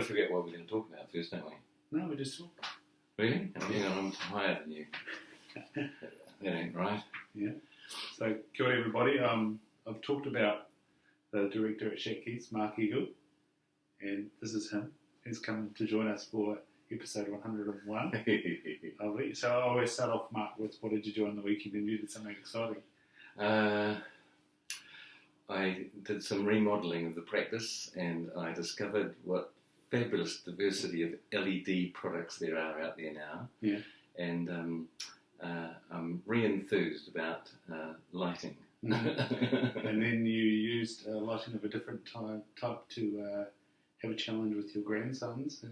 forget what we're going to talk about first, don't we? No, we just talk. Really? Hang on, I'm higher than you. That ain't right. Yeah. So, kia ora everybody. I've talked about the director at Shetke's, Mark Eagle, and this is him. He's come to join us for episode 101. Lovely. So I always start off, Mark, with what did you do on the weekend, and you did something exciting. I did some remodelling of the practice, and I discovered what fabulous diversity of LED products there are out there now. Yeah. And I'm re-enthused about lighting. And then you used lighting of a different type to have a challenge with your grandsons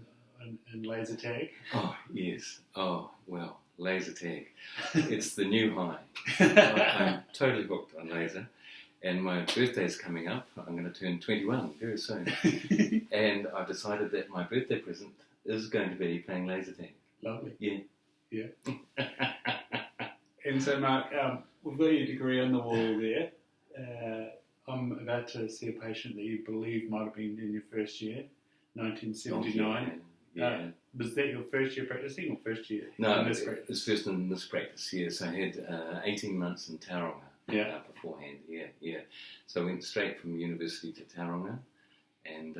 in laser tag. Oh, yes. Oh, well, laser tag. It's the new high. I'm totally hooked on laser. And my birthday's coming up. I'm going to turn 21 very soon. And I've decided that my birthday present is going to be playing laser tag. Lovely. Yeah. Yeah. And so, Mark, we've got your degree on the wall there. I'm about to see a patient that you believe might have been in your first year, 1979. Oh, yeah. Was that your first year practicing or first year No, in this practice? it was first in this practice, yes. I had 18 months in Tauranga beforehand, yeah. So I went straight from university to Tauranga and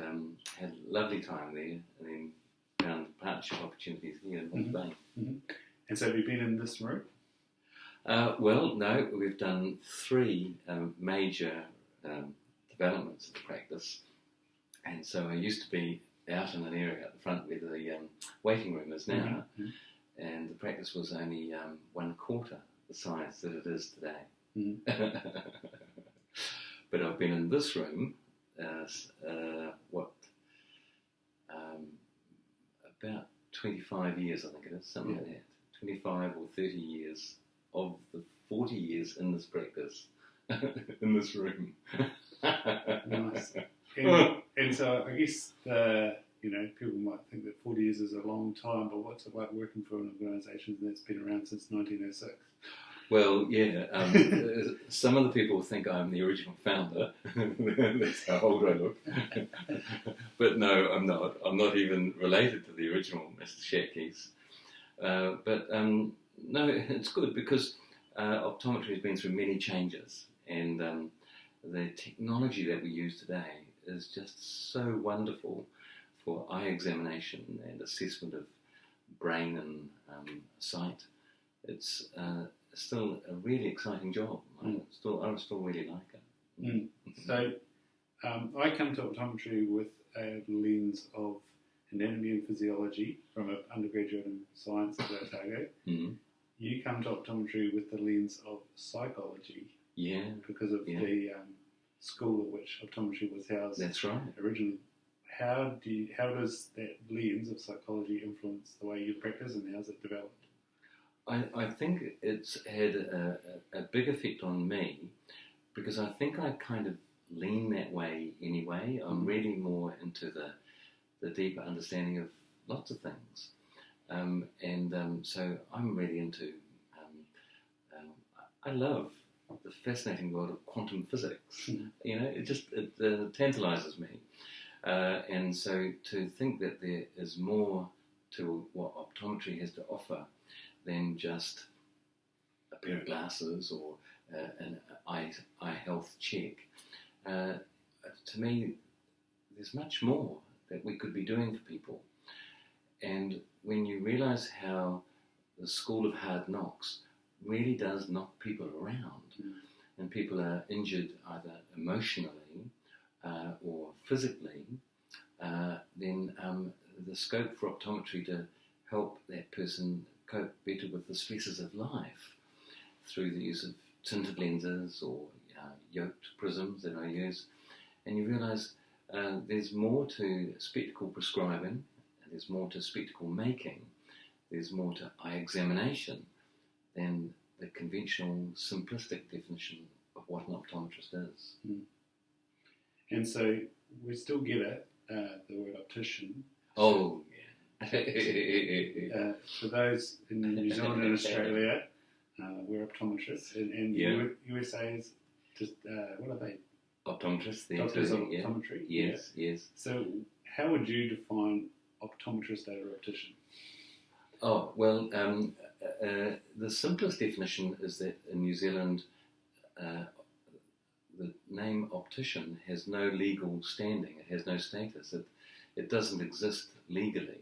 had a lovely time there, and then found partnership opportunities here in North Bay. Mm-hmm. And so have you been in this room? Well, no, we've done 3 major developments of the practice, and so I used to be out in an area at the front where the waiting room is now, and the practice was only 1/4 the size that it is today. But I've been in this room about 25 years, I think it is, something like that. 25 or 30 years of the 40 years in this practice, in this room. Nice. And so I guess people might think that 40 years is a long time, but what's it like working for an organisation that's been around since 1906? Well, yeah, some of the people think I'm the original founder. That's how old I look. But no, I'm not. I'm not even related to the original Mr. Shetke's. But no, it's good because optometry has been through many changes, and the technology that we use today is just so wonderful for eye examination and assessment of brain and sight. It's still a really exciting job. I still really like it. So I come to optometry with a lens of anatomy and physiology from an undergraduate in science at Otago. You come to optometry with the lens of psychology. Yeah. Because of the school at which optometry was housed. That's right. Originally. How does that lens of psychology influence the way you practice, and how's it developed? I think it's had a big effect on me because I think I kind of lean that way anyway. I'm really more into the deeper understanding of lots of things. So I'm really into, I love the fascinating world of quantum physics. It tantalizes me. And so to think that there is more to what optometry has to offer than just a pair of glasses or an eye health check. To me, there's much more that we could be doing for people. And when you realise how the school of hard knocks really does knock people around, and people are injured either emotionally or physically, then the scope for optometry to help that person cope better with the stresses of life through the use of tinted lenses or yoked prisms that I use. And you realise there's more to spectacle prescribing, there's more to spectacle making, there's more to eye examination than the conventional simplistic definition of what an optometrist is. And so we still get it, the word optician. Oh, yeah. For those in New Zealand and Australia, we're optometrists, and USA is just, what are they? Optometrists. Doctors of optometry. Yes. So how would you define optometrist or optician? Oh, well, the simplest definition is that in New Zealand, the name optician has no legal standing. It has no status. It doesn't exist legally.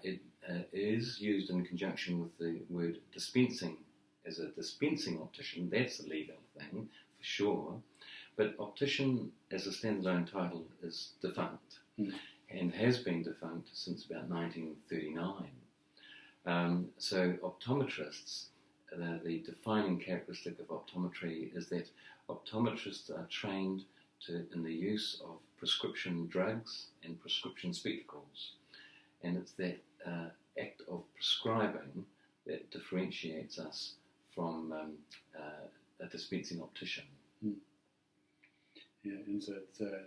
It is used in conjunction with the word dispensing. As a dispensing optician, that's a legal thing, for sure. But optician, as a standalone title, is defunct and has been defunct since about 1939. So optometrists, the defining characteristic of optometry is that optometrists are trained in the use of prescription drugs and prescription spectacles. And it's that act of prescribing that differentiates us from a dispensing optician. Yeah, and so it's a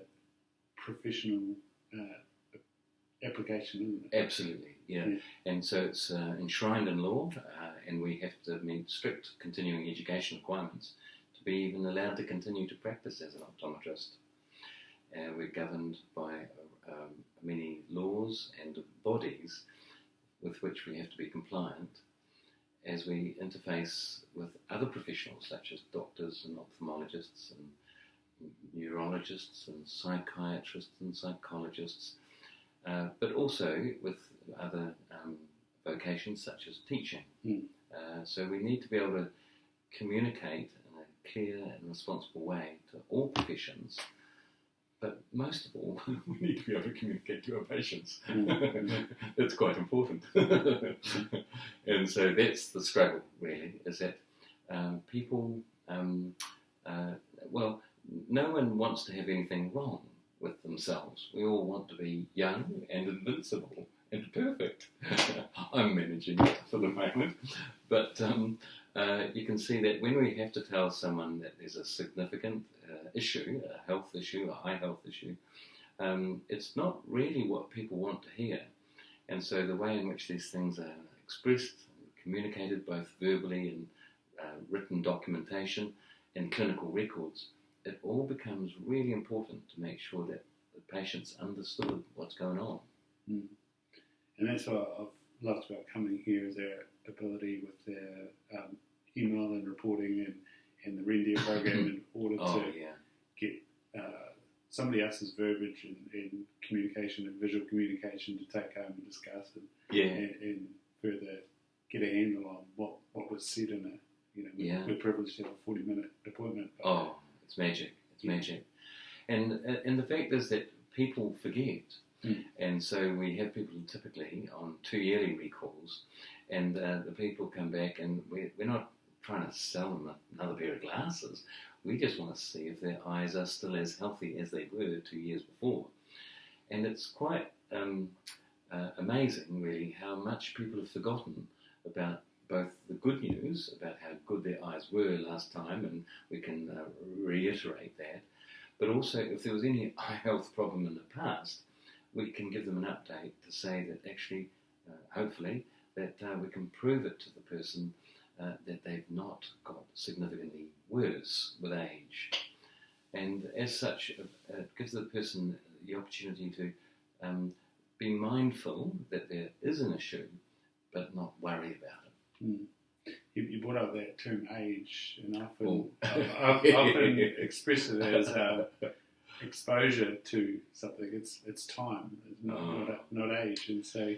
professional application, isn't it? Absolutely, yeah. And so it's enshrined in law, and we have to meet strict continuing education requirements to be even allowed to continue to practice as an optometrist. We're governed by many laws and bodies with which we have to be compliant as we interface with other professionals such as doctors and ophthalmologists and neurologists and psychiatrists and psychologists, but also with other vocations such as teaching. So we need to be able to communicate in a clear and responsible way to all professions, but most of all, we need to be able to communicate to our patients. It's quite important. And so that's the struggle, really, is that people, well, no one wants to have anything wrong with themselves. We all want to be young and invincible and perfect. I'm managing it for the moment. But you can see that when we have to tell someone that there's a significant issue, a health issue, a eye health issue, it's not really what people want to hear. And so the way in which these things are expressed, communicated both verbally and written documentation and clinical records, it all becomes really important to make sure that the patients understood what's going on. And that's what I've loved about coming here, is their ability with their email and reporting and the reindeer program in order to get somebody else's verbiage and communication and visual communication to take home and discuss and further get a handle on what was said in it. We're privileged to have a 40-minute appointment. It's magic. It's magic. And the fact is that people forget. And so we have people typically on 2 yearly recalls, and the people come back, and we're not trying to sell them another pair of glasses. We just want to see if their eyes are still as healthy as they were 2 years before. And it's quite amazing, really, how much people have forgotten about both the good news about how good their eyes were last time, and we can reiterate that, but also if there was any eye health problem in the past, we can give them an update to say that actually, hopefully, that we can prove it to the person that they've not got significantly worse with age. And as such, it gives the person the opportunity to be mindful that there is an issue, but not worry about it. You brought up that term age, and I've often expressed it as exposure to something. It's time, not age. And so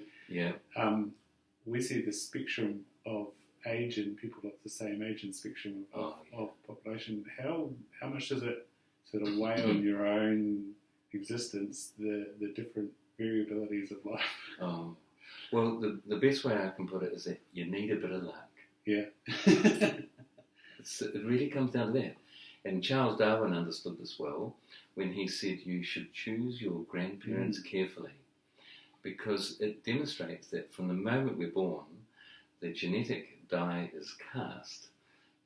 we see the spectrum of age and people of the same age and spectrum of population. How much does it sort of weigh on your own existence, the different variabilities of life? Well, the best way I can put it is that you need a bit of luck. Yeah. It really comes down to that. And Charles Darwin understood this well when he said you should choose your grandparents carefully, because it demonstrates that from the moment we're born, the genetic die is cast.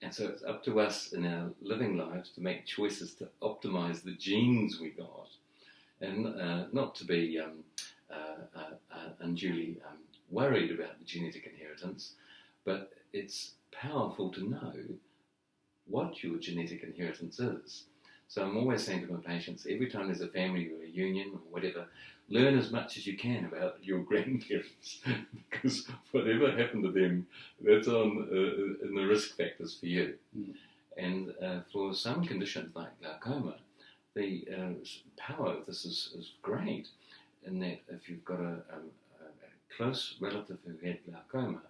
And so it's up to us in our living lives to make choices to optimize the genes we got, and not to be unduly worried about the genetic inheritance, but it's powerful to know what your genetic inheritance is. So I'm always saying to my patients, every time there's a family reunion or whatever, learn as much as you can about your grandparents, because whatever happened to them, that's on in the risk factors for you. And for some conditions like glaucoma, the power of this is great, in that if you've got a close relative who had glaucoma,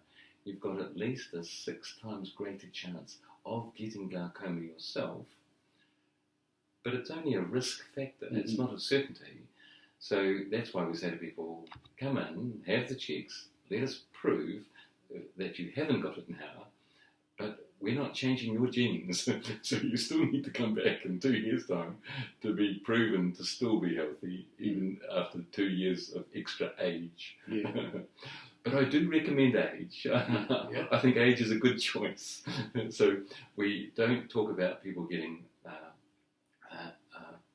you've got at least a 6 times greater chance of getting glaucoma yourself. But it's only a risk factor, it's not a certainty. So that's why we say to people, come in, have the checks, let us prove that you haven't got it now, but we're not changing your genes, so you still need to come back in 2 years' time to be proven to still be healthy, even after 2 years of extra age. Yeah. But I do recommend age. I think age is a good choice. So we don't talk about people getting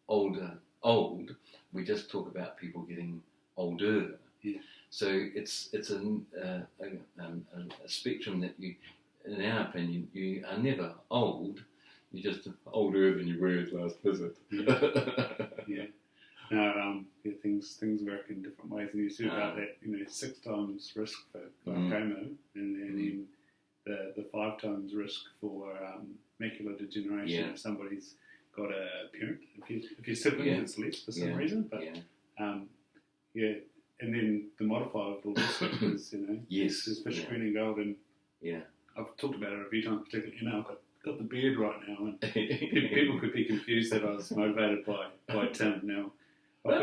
old. We just talk about people getting older. Yeah. So it's a spectrum that you, in our opinion, you are never old. You're just older than you were at last visit. Yeah. No, things work in different ways, and you see about that, 6 times risk for glaucoma, and then the 5 times risk for macular degeneration if somebody's got a parent. If you're siblings, it's less for some reason, but and then the modifiable risk is, there's fish green and gold, and I've talked about it a few times, particularly, I've got the beard right now, and people could be confused that I was motivated by Tim. Now, I've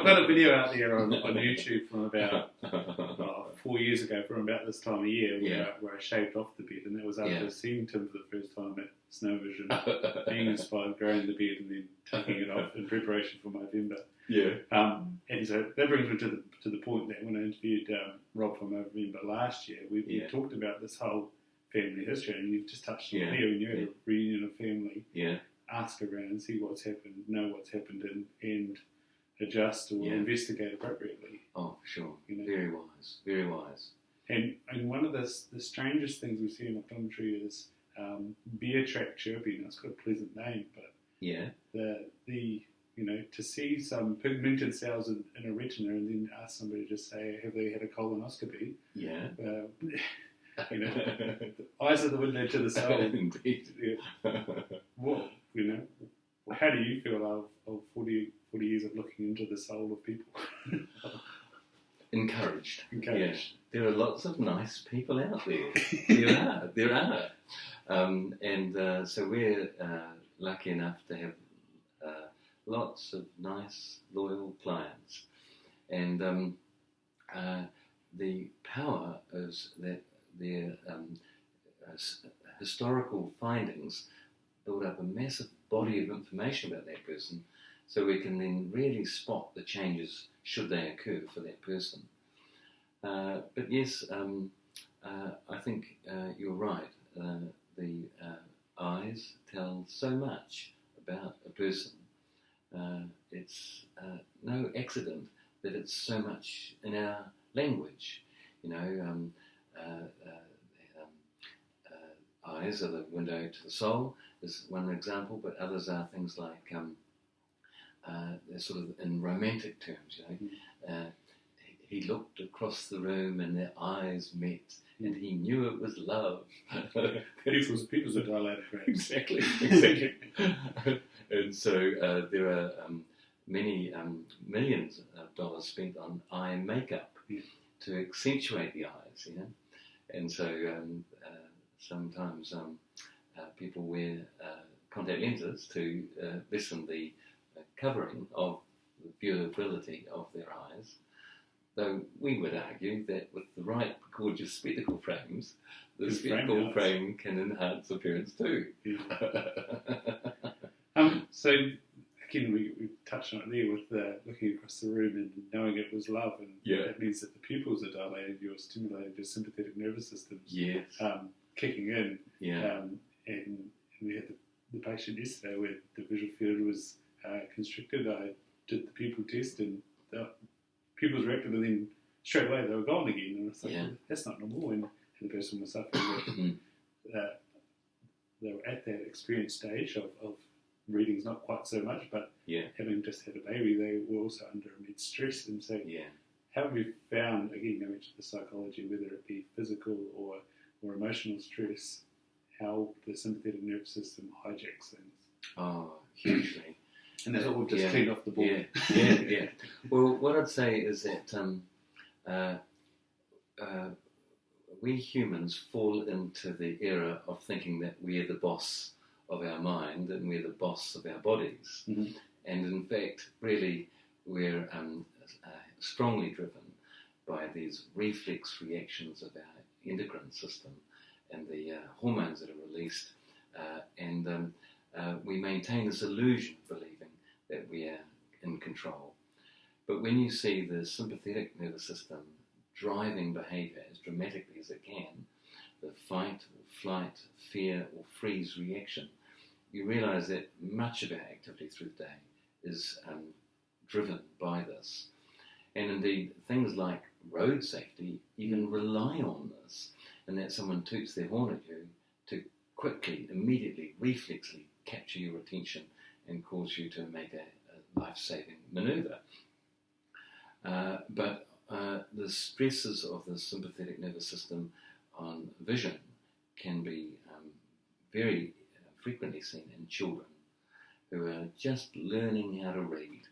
got a video out there on YouTube from about 4 years ago, from about this time of year, where I shaved off the beard, and that was after seeing Tim for the first time at Snow Vision, being inspired, growing the beard, and then tucking it off in preparation for Movember. And so that brings me to the point that when I interviewed Rob from Movember last year, we talked about this whole family history, and you've just touched on it here when you had a reunion of family. Ask around, see what's happened, know what's happened, and adjust or investigate appropriately. Oh, for sure. Very wise, very wise. And one of the strangest things we see in optometry is beer tract chirping. It's got a pleasant name, but the to see some pigmented cells in a retina, and then ask somebody to just say, have they had a colonoscopy? Eyes are the window to the soul. Indeed. Well, how do you feel of 40 years of looking into the soul of people? Encouraged. Yeah. There are lots of nice people out there. There are. And so we're lucky enough to have lots of nice, loyal clients. And the power is that their historical findings build up a massive body of information about that person, so we can then really spot the changes should they occur for that person. But yes, I think you're right. The eyes tell so much about a person. It's no accident that it's so much in our language. Eyes are the window to the soul is one example, but others are things like they're sort of in romantic terms. He looked across the room and their eyes met, and he knew it was love. People's are dilated frames. Exactly. And so there are many millions of dollars spent on eye makeup to accentuate the eyes, And so sometimes people wear contact lenses to lessen the covering of the viewability of their eyes. Though we would argue that with the right gorgeous spectacle frames, the spectacle frame can enhance appearance too. So again, we touched on it there with looking across the room and knowing it was love, and that means that the pupils are dilated, you're stimulated, your sympathetic nervous system kicking in. And we had the patient yesterday where the visual field was constricted. I did the pupil test, and the pupils reacted, and then straight away they were gone again. And I was like, well, that's not normal. And the person was suffering with they were at that experienced stage of reading's not quite so much, but having just had a baby, they were also under immense stress. And so how have you found, again, going into the psychology, whether it be physical or emotional stress, how the sympathetic nervous system hijacks things? Oh, hugely. And that's what we've just cleaned off the board. Yeah. Well, what I'd say is that we humans fall into the era of thinking that we're the boss of our mind and we're the boss of our bodies. Mm-hmm. And in fact, really, we're strongly driven by these reflex reactions of our endocrine system and the hormones that are released. And we maintain this illusion of believing that we are in control. But when you see the sympathetic nervous system driving behaviour as dramatically as it can, the fight or flight, fear or freeze reaction, you realise that much of our activity through the day is driven by this. And indeed, things like road safety even rely on this, and that someone toots their horn at you to quickly, immediately, reflexly capture your attention and cause you to make a life-saving manoeuvre. But the stresses of the sympathetic nervous system on vision can be very frequently seen in children who are just learning how to read.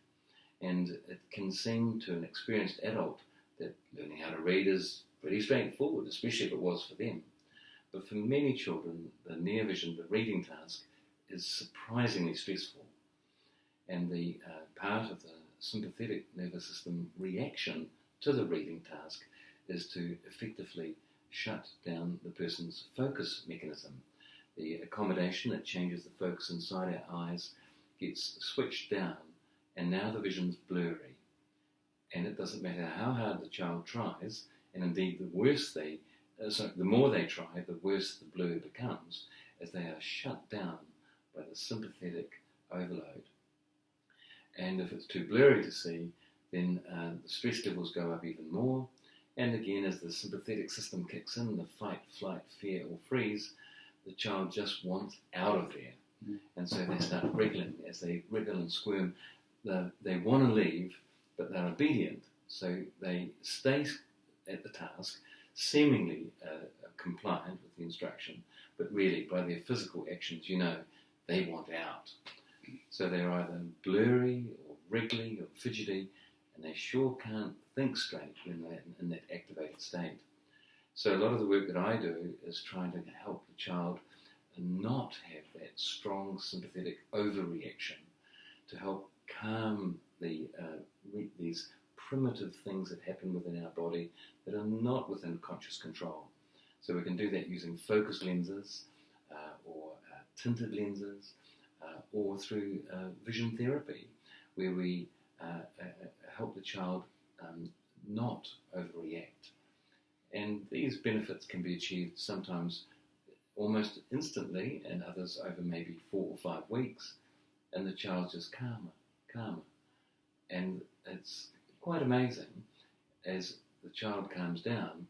And it can seem to an experienced adult that learning how to read is pretty straightforward, especially if it was for them. But for many children, the near vision, the reading task, is surprisingly stressful. And the part of the sympathetic nervous system reaction to the reading task is to effectively shut down the person's focus mechanism. The accommodation that changes the focus inside our eyes gets switched down, and now the vision's blurry. And it doesn't matter how hard the child tries, and indeed the more they try, the worse the blur becomes, as they are shut down by the sympathetic overload. And if it's too blurry to see, then the stress levels go up even more. And again, as the sympathetic system kicks in, the fight, flight, fear or freeze, the child just wants out of there. Mm. And so they start wriggling. As they wriggle and squirm, they want to leave, but they're obedient. So they stay at the task, seemingly compliant with the instruction, but really by their physical actions, they want out. So they're either blurry or wriggly or fidgety, and they sure can't think straight when they're in that activated state. So a lot of the work that I do is trying to help the child not have that strong sympathetic overreaction, to help calm these primitive things that happen within our body that are not within conscious control. So we can do that using focus lenses or tinted lenses or through vision therapy, where we help the child not overreact. And these benefits can be achieved sometimes almost instantly, and others over maybe 4 or 5 weeks, and the child's just calmer. And it's quite amazing, as the child calms down,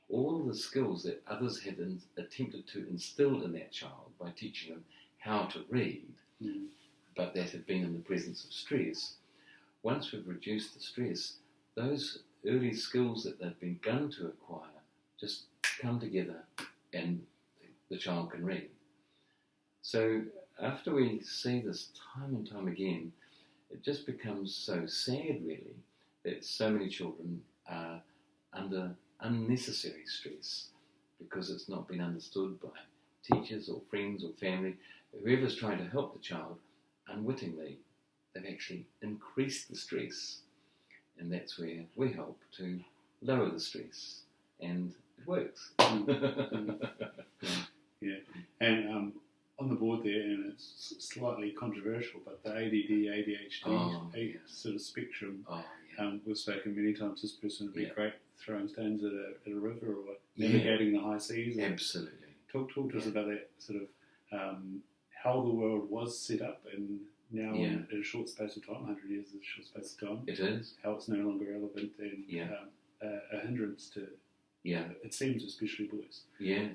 all the skills that others had attempted to instill in that child by teaching them how to read, but that had been in the presence of stress. Once we've reduced the stress, those early skills that they've begun to acquire just come together and the child can read. So after we see this time and time again, it just becomes so sad, really, that so many children are under unnecessary stress because it's not been understood by teachers or friends or family. Whoever's trying to help the child, unwittingly, they've actually increased the stress. And that's where we help to lower the stress. And it works. Yeah. And on the board there, and it's slightly controversial, but the ADD, ADHD sort of spectrum, we've spoken many times, this person would be great throwing stones at a river or navigating the high seas. Absolutely. Talk to us about that sort of how the world was set up, and now in a short space of time, 100 years is a short space of time. It is. How it's no longer relevant and a hindrance to, it seems, especially boys. Yeah,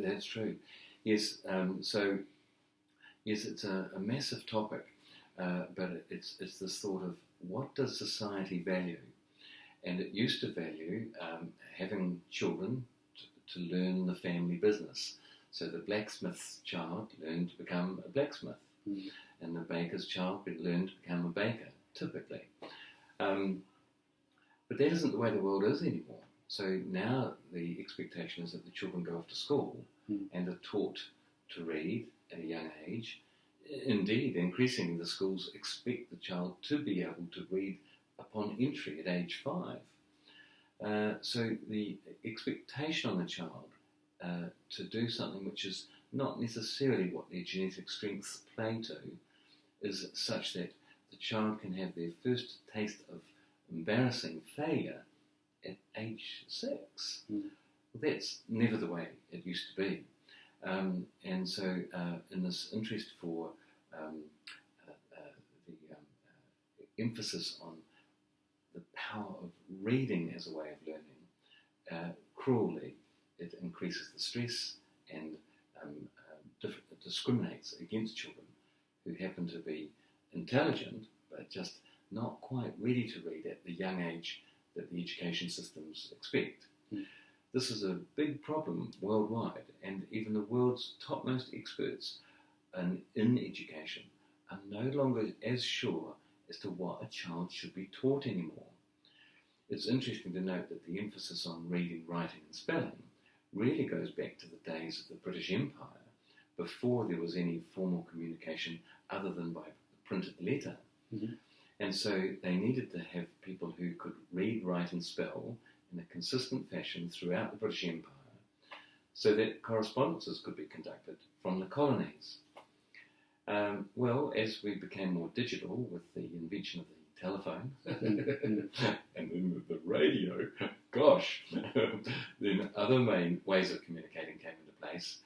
that's true. Yes, so Yes, it's a massive topic, but it's this thought of what does society value? And it used to value having children to learn the family business. So the blacksmith's child learned to become a blacksmith, and the baker's child learned to become a baker, typically. But that isn't the way the world is anymore. So now the expectation is that the children go off to school and are taught to read at a young age. Indeed, increasingly the schools expect the child to be able to read upon entry at age 5. So the expectation on the child to do something which is not necessarily what their genetic strengths play to is such that the child can have their first taste of embarrassing failure at age 6. Well, that's never the way it used to be. And so in this interest for the emphasis on the power of reading as a way of learning, cruelly it increases the stress and discriminates against children who happen to be intelligent but just not quite ready to read at the young age that the education systems expect. This is a big problem worldwide, and even the world's topmost experts in education are no longer as sure as to what a child should be taught anymore. It's interesting to note that the emphasis on reading, writing and spelling really goes back to the days of the British Empire, before there was any formal communication other than by printed letter. And so they needed to have people who could read, write and spell in a consistent fashion throughout the British Empire, so that correspondences could be conducted from the colonies. Well, as we became more digital with the invention of the telephone and then with the radio, gosh, then other main ways of communicating came into place.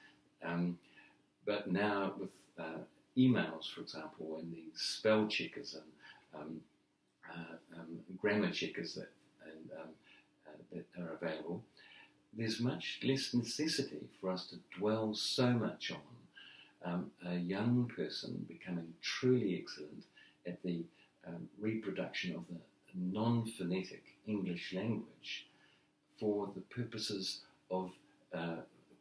But now with emails, for example, and the spell checkers and grammar checkers that are available, there's much less necessity for us to dwell so much on a young person becoming truly excellent at the reproduction of the non-phonetic English language for the purposes of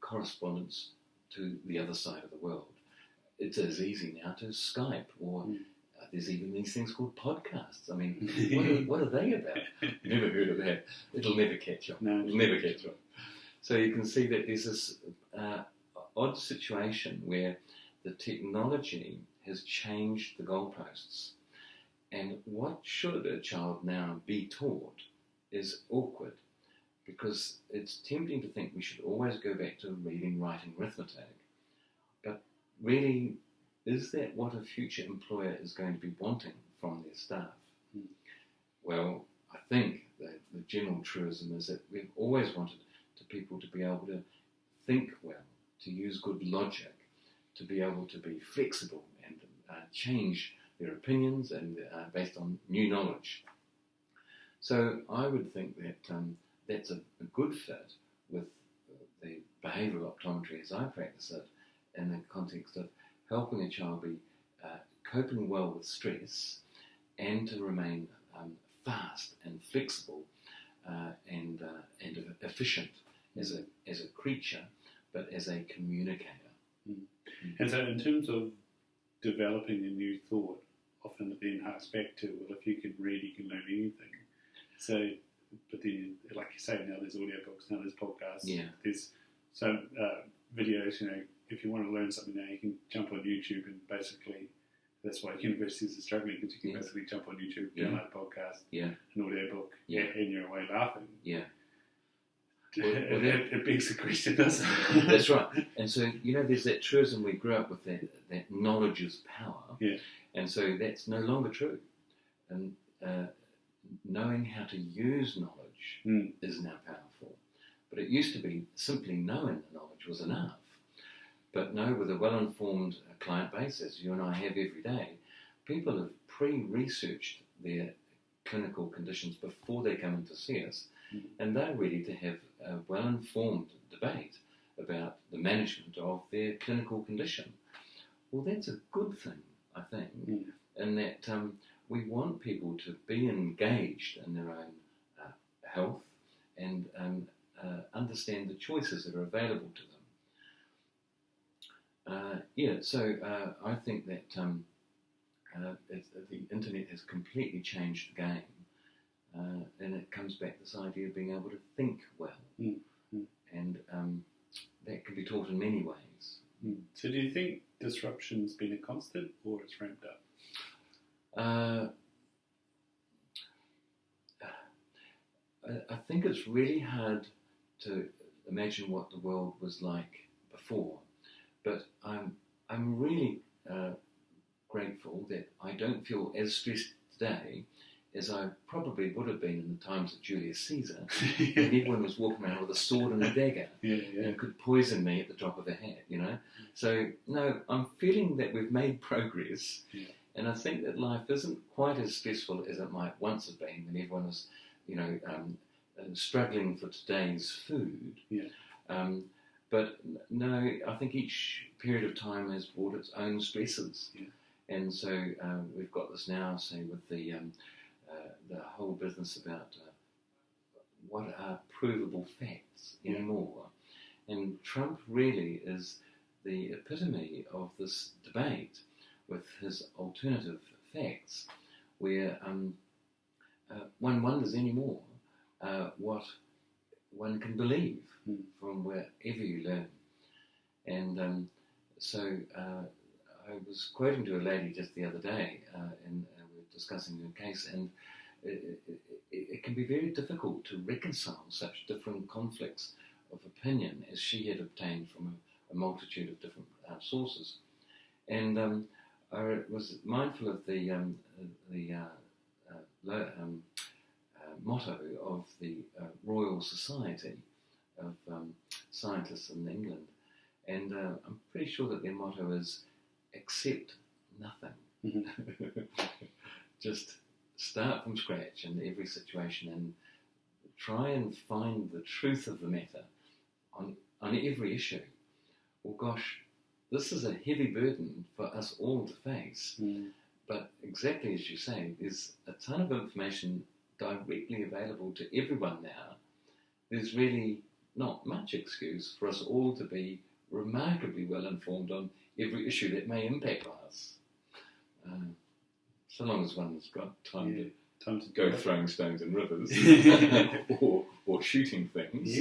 correspondence to the other side of the world. It's as easy now to Skype, or there's even these things called podcasts. I mean, what are they about? Never heard of that. It'll never catch on. No, it'll never catch on. So you can see that there's this odd situation where the technology has changed the goalposts. And what should a child now be taught is awkward, because it's tempting to think we should always go back to reading, writing, arithmetic. But really, is that what a future employer is going to be wanting from their staff? Well, I think that the general truism is that we've always wanted people to be able to think well, to use good logic, to be able to be flexible and change their opinions and based on new knowledge. So I would think that that's a good fit with the behavioural optometry as I practice it, in the context of helping a child be coping well with stress and to remain fast and flexible and efficient as a creature, but as a communicator. And so in terms of developing a new thought, often it then harks back to, well, if you can read, you can learn anything. So, but then, like you say, now there's audiobooks, now there's podcasts, there's some videos, if you want to learn something now, you can jump on YouTube and basically, that's why universities are struggling, because you can basically jump on YouTube, download a podcast, an audiobook, and you're away laughing. It begs the question, doesn't it? That's right. And so, there's that truism we grew up with, that knowledge is power. And so that's no longer true. And knowing how to use knowledge is now powerful. But it used to be simply knowing the knowledge was enough. But no, with a well-informed client base, as you and I have every day, people have pre-researched their clinical conditions before they come in to see us, and they're ready to have a well-informed debate about the management of their clinical condition. well, that's a good thing, I think, in that we want people to be engaged in their own health and understand the choices that are available to them. So I think that the internet has completely changed the game, and it comes back to this idea of being able to think well, and that can be taught in many ways. So do you think disruption's been a constant, or it's ramped up? I think it's really hard to imagine what the world was like before, but I'm really grateful that I don't feel as stressed today as I probably would have been in the times of Julius Caesar, when everyone was walking around with a sword and a dagger and could poison me at the drop of a hat, you know. So, no, I'm feeling that we've made progress, and I think that life isn't quite as stressful as it might once have been when everyone was, you know, struggling for today's food. But no, I think each period of time has brought its own stresses. And so we've got this now, say, with the whole business about what are provable facts anymore. And Trump really is the epitome of this debate with his alternative facts, where one wonders anymore what one can believe from wherever you learn. And so I was quoting to a lady just the other day, and we were discussing her case, and it can be very difficult to reconcile such different conflicts of opinion as she had obtained from a multitude of different sources. And I was mindful of the motto of the Royal Society of Scientists in England, and I'm pretty sure that their motto is accept nothing. Just start from scratch in every situation and try and find the truth of the matter on every issue. Well, gosh, this is a heavy burden for us all to face, but exactly as you say, there's a ton of information directly available to everyone now. There's really not much excuse for us all to be remarkably well informed on every issue that may impact us. So long as one's got time to go throwing stones in rivers or shooting things.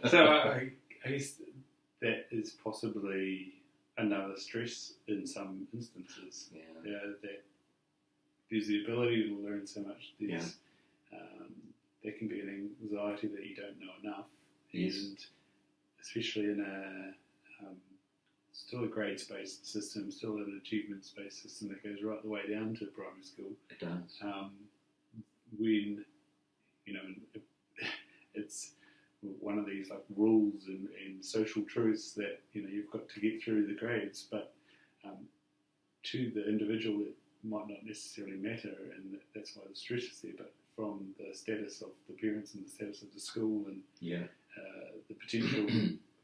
So I guess that is possibly another stress in some instances. That there's the ability to learn so much. There can be an anxiety that you don't know enough, and especially in still a grades-based system, still an achievements-based system that goes right the way down to primary school. It does. When, you know, it's one of these like rules and social truths that, you know, you've got to get through the grades, but to the individual it might not necessarily matter, and that's why the stress is there. But from the status of the parents and the status of the school and the potential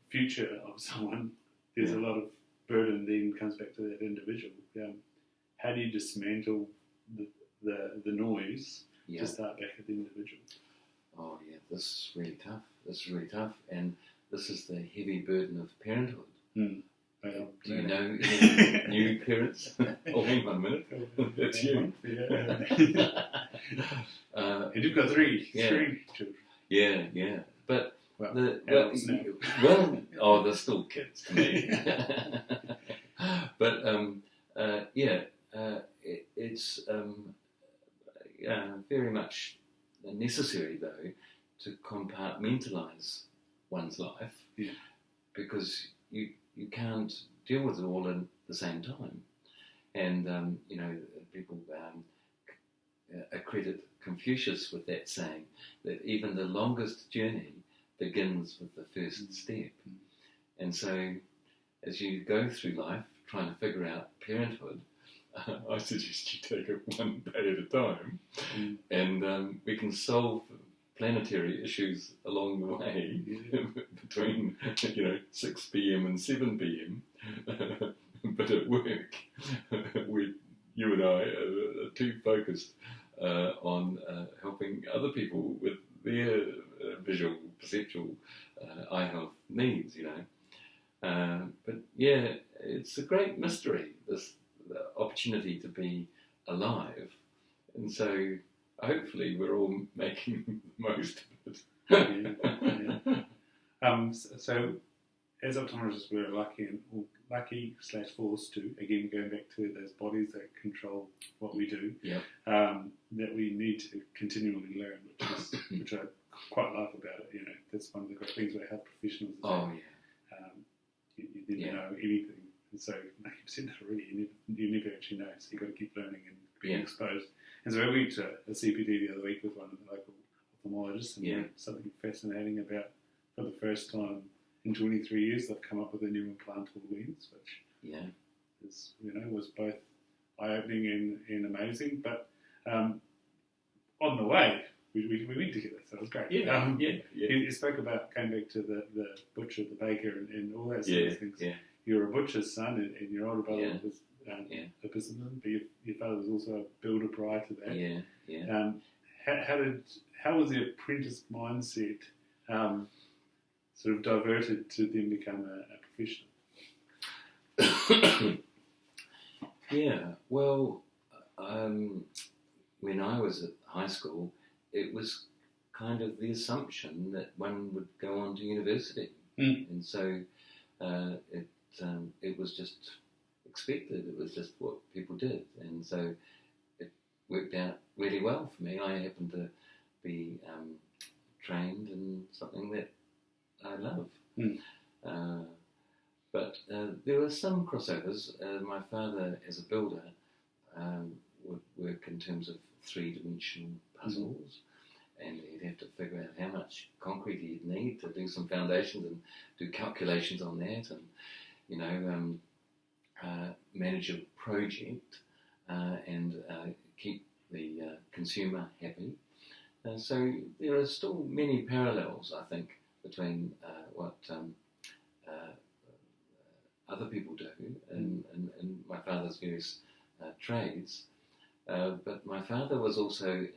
future of someone, there's a lot of burden then comes back to that individual. How do you dismantle the noise to start back at the individual? Oh yeah, this is really tough. And this is the heavy burden of parenthood. Do you know any new parents? Oh, hang on a minute. It's you. And you've got three children. Yeah. But they're still kids to me. But it's very much necessary, though, to compartmentalise one's life, because you can't deal with it all at the same time. And you know, people accredit Confucius with that saying that even the longest journey begins with the first step. And so as you go through life trying to figure out parenthood, I suggest you take it one day at a time, and we can solve planetary issues along the way between 6 p.m. and 7 p.m. But at work, you and I are too focused on helping other people with their visual, perceptual eye health needs, But yeah, it's a great mystery, the opportunity to be alive. And so hopefully we're all making the most of it. So as optometrists, we're lucky/forced to, again, going back to those bodies that control what we do, that we need to continually learn, which I quite love about it. That's one of the great things about health professionals. You never know anything. And so, like you said already, you never actually know. So you've got to keep learning and being exposed. And so I went to a CPD the other week with one of the local ophthalmologists, and something fascinating about, for the first time in 23 years, they've come up with a new implantable lens, which is, was both eye-opening and amazing. But on the way, we went together, so it was great. You spoke about going back to the butcher, the baker, and all that sort of things. You're a butcher's son, and your older brother was a businessman, but your father was also a builder prior to that. How was the apprentice mindset sort of diverted to then become a professional? Well, when I was at high school, it was kind of the assumption that one would go on to university, and so it was just expected. It was just what people did, and so it worked out really well for me. I happened to be trained in something that I love. But there were some crossovers. My father, as a builder, would work in terms of three-dimensional puzzles, and he'd have to figure out how much concrete he'd need to do some foundations and do calculations on that, and manage a project and keep the consumer happy. So there are still many parallels, I think, between what other people do and my father's various trades. But my father was also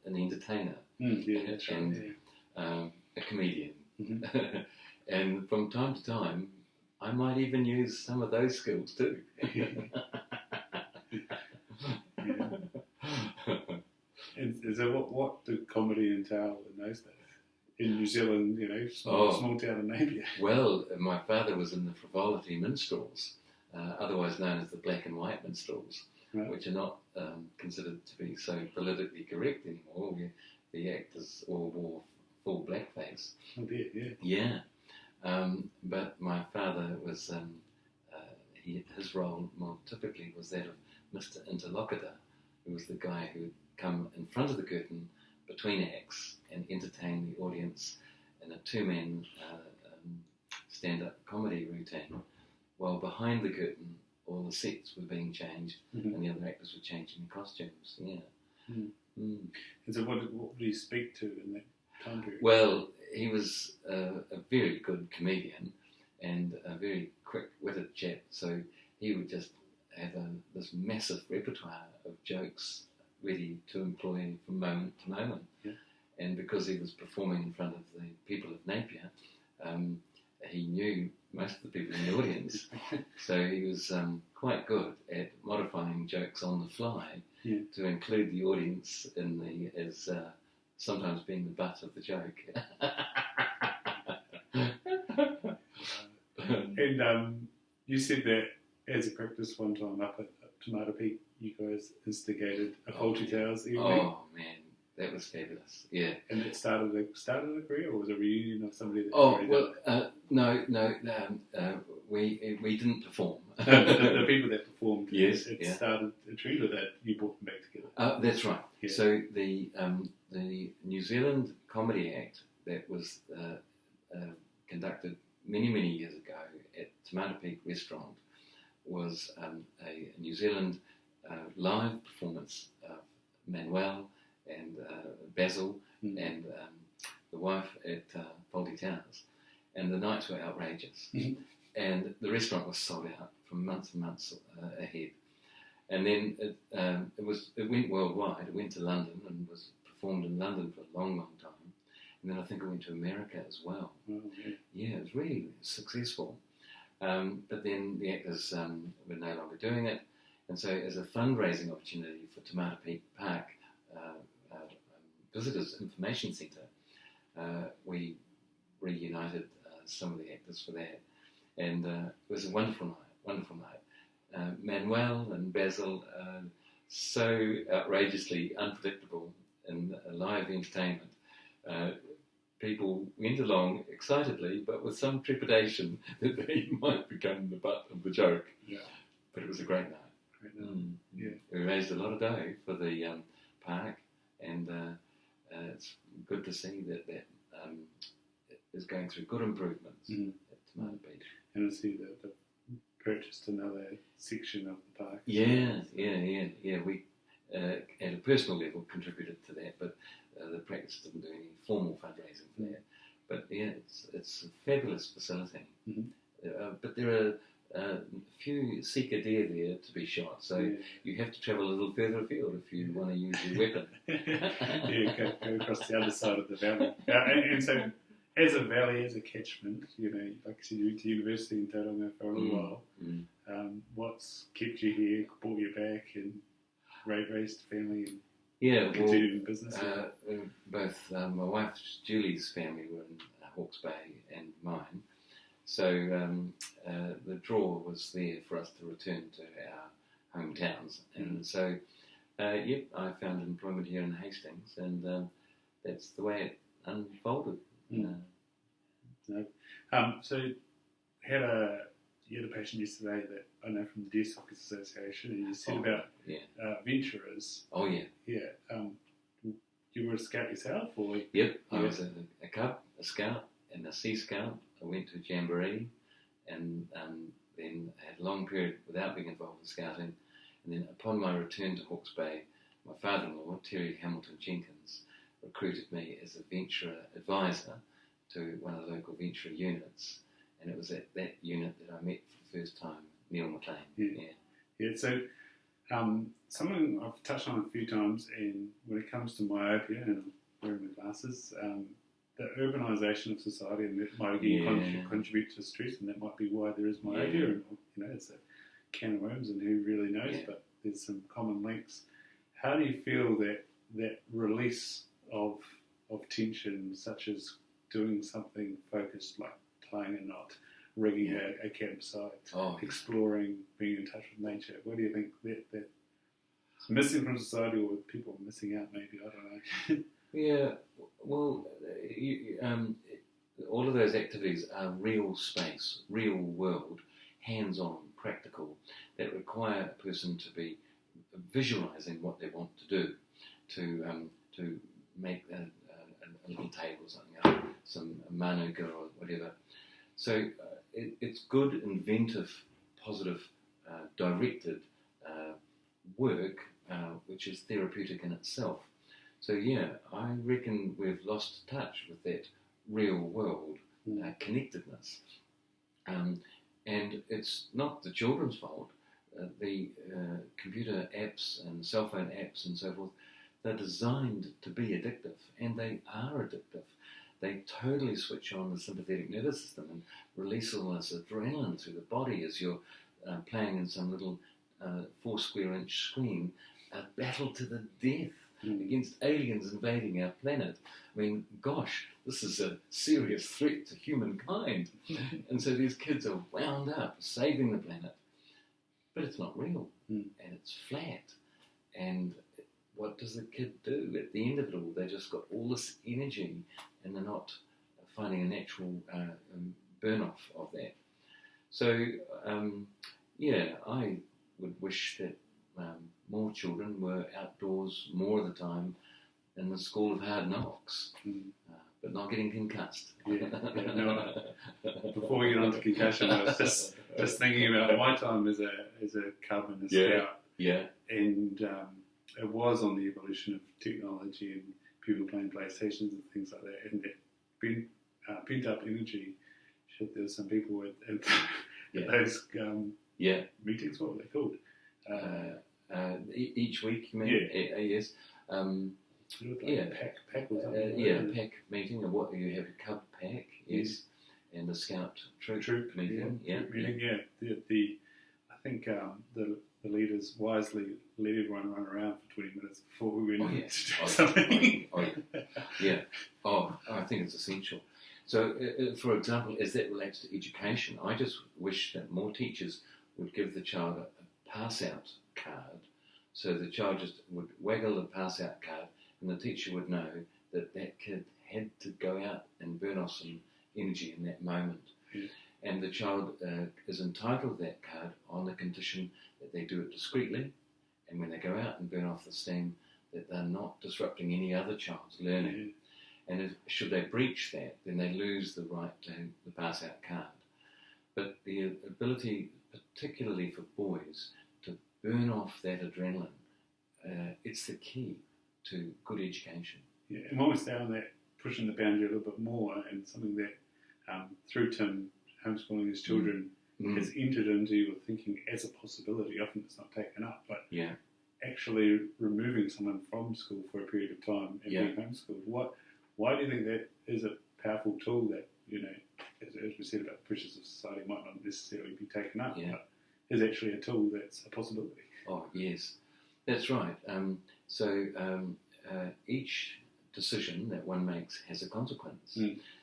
an entertainer and a comedian. And from time to time, I might even use some of those skills too. And so what did comedy entail in those days? In New Zealand, small town in Myopia. Well, my father was in the frivolity minstrels, otherwise known as the black and white minstrels, which are not considered to be so politically correct anymore, where the actors all wore full blackface. Oh dear, but my father was, his role more typically was that of Mr. Interlocutor, who was the guy who would come in front of the curtain between acts and entertain the audience in a two-man stand-up comedy routine, while behind the curtain all the sets were being changed and the other actors were changing costumes. And so what did he speak to in that time period? Well, he was a very good comedian and a very quick-witted chap, so he would just have this massive repertoire of jokes ready to employ from moment to moment. And because he was performing in front of the people of Napier, he knew most of the people in the audience, so he was quite good at modifying jokes on the fly to include the audience in as sometimes being the butt of the joke. And you said that as a practice one time up at Tomato Peak, you guys instigated a Faulty Tales evening. Oh man, that was fabulous. Yeah. And it started a career, or was it a reunion of somebody that? No. We didn't perform. the people that performed. Yes. It started a trend of that. You brought them back together. That's right. Yeah. So the New Zealand comedy act that was conducted many years ago at Tomato Peak Restaurant was a New Zealand live performance of Manuel and Basil and the wife at Faulty Towers, and the nights were outrageous. and the restaurant was sold out for months and months ahead. And then it went worldwide. It went to London and was performed in London for a long, long time. And then I think it went to America as well. Oh, Yeah, it was really successful. But then the actors were no longer doing it. And so as a fundraising opportunity for Tomato Peak Park Visitors Information Centre, we reunited some of the actors for that. And it was a wonderful night. Manuel and Basil, so outrageously unpredictable in live entertainment. People went along excitedly, but with some trepidation that they might become the butt of the joke. Yeah. But it was a great night. Yeah. We raised a lot of dough for the park, and it's good to see that is going through good improvements at Tomato Peak. And I see that they've purchased another section of the park. Yeah. We, at a personal level, contributed to that, but the practice didn't do any formal fundraising for that. But yeah, it's a fabulous facility. But there are a few seeker deer there to be shot, so you have to travel a little further afield if you want to use your weapon. Go across the other side of the valley. And so, as a valley, as a catchment, like I said, you went to university in Tauranga for a little while. What's kept you here, brought you back, and raised a family and continued in business? Both my wife Julie's family were in Hawke's Bay and mine. So the draw was there for us to return to our hometowns. And so, I found employment here in Hastings, and that's the way it unfolded. So you had a patient yesterday that I know from the Diagnostic Association, and you said about venturers. Oh, yeah. Yeah. You were a scout yourself? Or? Yep, I was a cub, a scout, and a sea scout. I went to Jamboree, and then had a long period without being involved in scouting. And then upon my return to Hawke's Bay, my father-in-law, Terry Hamilton Jenkins, recruited me as a venturer advisor to one of the local venturer units. And it was at that unit that I met for the first time Neil McLean. Yeah. So something I've touched on a few times, and when it comes to myopia, and I'm wearing my glasses, the urbanisation of society, and that might again contribute to stress, and that might be why there is myopia. And, it's a can of worms, and who really knows? But there's some common links. How do you feel that release of tension, such as doing something focused, like tying a knot, rigging a campsite, exploring, being in touch with nature? What do you think that's missing from society, or people missing out? Maybe, I don't know. Yeah, well, all of those activities are real space, real world, hands-on, practical, that require a person to be visualising what they want to do, to make a little table or something, some manuka or whatever. So it's good, inventive, positive, directed work, which is therapeutic in itself. So I reckon we've lost touch with that real world connectedness. And it's not the children's fault. The computer apps and cell phone apps and so forth, they're designed to be addictive, and they are addictive. They totally switch on the sympathetic nervous system and release all this adrenaline through the body as you're playing in some little 4 square inch screen, a battle to the death against aliens invading our planet. I mean, gosh, this is a serious threat to humankind. And so these kids are wound up saving the planet. But it's not real, and it's flat. And what does the kid do at the end of it all? They just got all this energy, and they're not finding a natural burn-off of that. So, I would wish that more children were outdoors more of the time in the school of hard knocks, but not getting concussed. Before we get on to concussion, I was just thinking about my time as a cub and a scout. And it was on the evolution of technology and people playing PlayStations and things like that, and that pent up energy shit, there were some people at Yeah. those Yeah. meetings. What were they called? Each week, you mean? Yeah. Yes. It looked like Yeah. a pack or something. Yeah, pack meeting, and what you have a cub pack, yes, and a scout troop meeting, troop meeting, yeah. I think the leaders wisely let everyone run around for 20 minutes before we went in to do something. Yeah. I think it's essential. So, for example, as that relates to education, I just wish that more teachers would give the child a pass-out card, so the child just would waggle the pass-out card, and the teacher would know that that kid had to go out and burn off some energy in that moment. Yeah. And the child is entitled to that card on the condition that they do it discreetly, and when they go out and burn off the steam, that they're not disrupting any other child's learning. Yeah. And should they breach that, then they lose the right to the pass-out card. But the ability, particularly for boys, to burn off that adrenaline, it's the key to good education. Yeah, and when we stay on that, pushing the boundary a little bit more, and something that through Tim homeschooling his children has entered into your thinking as a possibility. Often it's not taken up, but actually removing someone from school for a period of time and being homeschooled. Why do you think that is a powerful tool that, as we said about the pressures of society, might not necessarily be taken up, but is actually a tool that's a possibility? Oh, yes, that's right. Each decision that one makes has a consequence.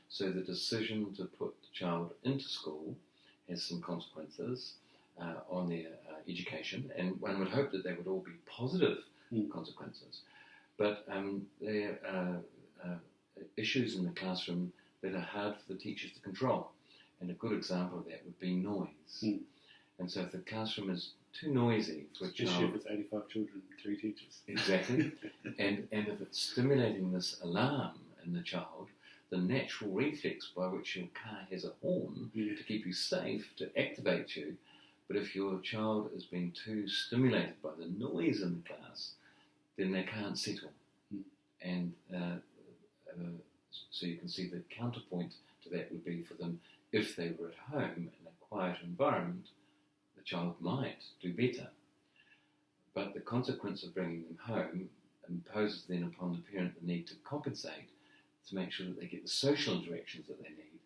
So the decision to put the child into school has some consequences on their education, and one would hope that they would all be positive consequences. But there are issues in the classroom that are hard for the teachers to control, and a good example of that would be noise. And so if the classroom is too noisy for a child... Especially if it's 85 children and 3 teachers. Exactly. and if it's stimulating this alarm in the child, the natural reflex by which your car has a horn to keep you safe, to activate you, but if your child is being too stimulated by the noise in the class, then they can't settle. And so you can see the counterpoint to that would be for them, if they were at home in a quiet environment, the child might do better. But the consequence of bringing them home imposes then upon the parent the need to compensate, to make sure that they get the social interactions that they need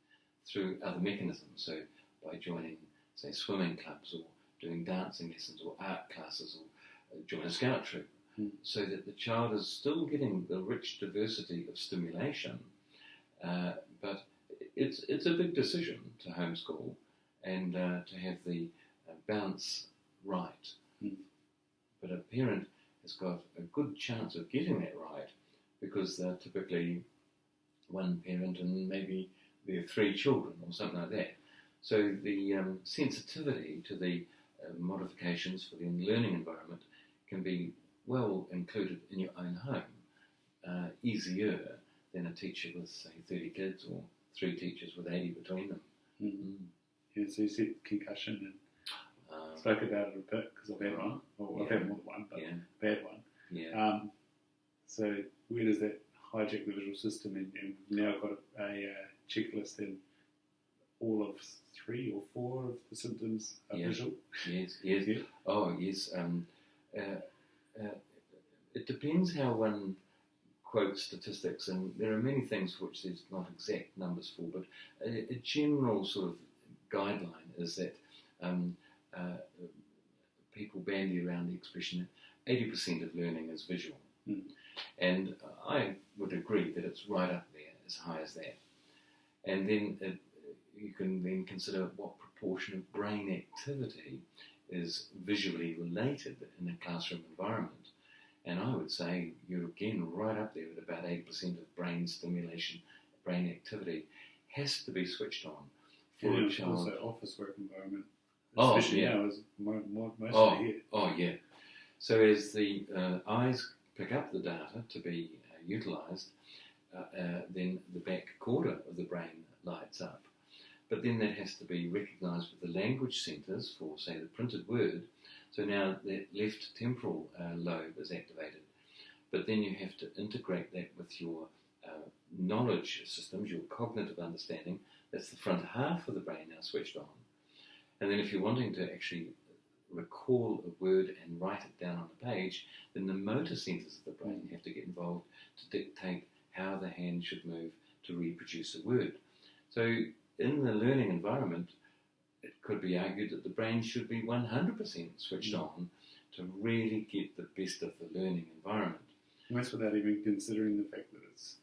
through other mechanisms. So by joining, say, swimming clubs, or doing dancing lessons, or art classes, or join a scout troop, so that the child is still getting the rich diversity of stimulation. But it's a big decision to homeschool and to have the balance right. But a parent has got a good chance of getting that right, because they're typically one parent and maybe there are 3 children or something like that. So the sensitivity to the modifications for the learning environment can be well included in your own home, easier than a teacher with, say, 30 kids or 3 teachers with 80 between them. Yeah, so you said concussion and spoke about it a bit because I've had one. Well, I've had more than one, but bad one. Yeah. So where does that hijack the visual system? And we've now got a checklist, and all of 3 or 4 of the symptoms are visual. Yes. Yeah. Oh, yes. It depends how one quotes statistics, and there are many things for which there's not exact numbers for, but a general sort of guideline is that people bandy around the expression that 80% of learning is visual. And I would agree that it's right up there, as high as that. And then you can then consider what proportion of brain activity is visually related in a classroom environment. And I would say you're again right up there at about 80% of brain stimulation, brain activity has to be switched on for a child. Also office work environment, especially now, is mostly here. Oh, yeah. So as the eyes pick up the data to be utilised, then the back quarter of the brain lights up. But then that has to be recognised with the language centres for, say, the printed word. So now the left temporal lobe is activated. But then you have to integrate that with your knowledge systems, your cognitive understanding, it's the front half of the brain now switched on. And then if you're wanting to actually recall a word and write it down on a page, then the motor centres of the brain have to get involved to dictate how the hand should move to reproduce a word. So in the learning environment, it could be argued that the brain should be 100% switched on to really get the best of the learning environment. And that's without even considering the fact that it's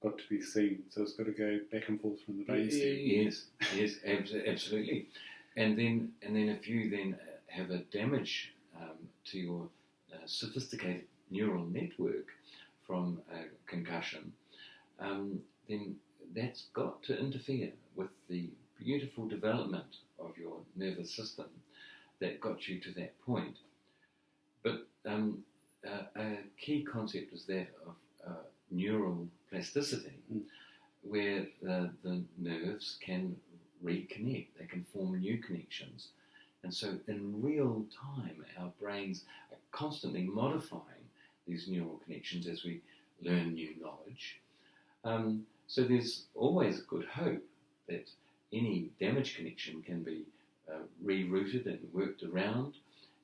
got to be seen, so it's got to go back and forth from the brainstem. Yes, absolutely. And then if you then have a damage to your sophisticated neural network from a concussion, then that's got to interfere with the beautiful development of your nervous system that got you to that point. But a key concept is that of neural plasticity, where the nerves can reconnect, they can form new connections. And so in real time, our brains are constantly modifying these neural connections as we learn new knowledge. So there's always good hope that any damaged connection can be rerouted and worked around,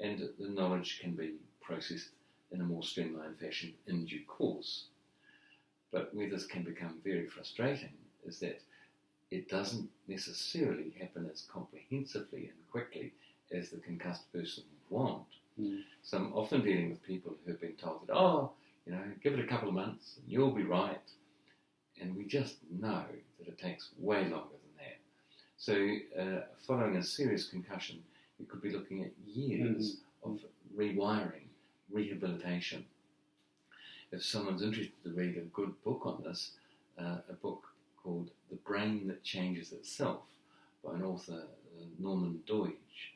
and the knowledge can be processed in a more streamlined fashion in due course. But where this can become very frustrating is that it doesn't necessarily happen as comprehensively and quickly as the concussed person would want. So I'm often dealing with people who have been told that, give it a couple of months and you'll be right. And we just know that it takes way longer than that. So following a serious concussion, you could be looking at years of rewiring, rehabilitation. If someone's interested to read a good book on this, a book called The Brain That Changes Itself by an author, Norman Doidge,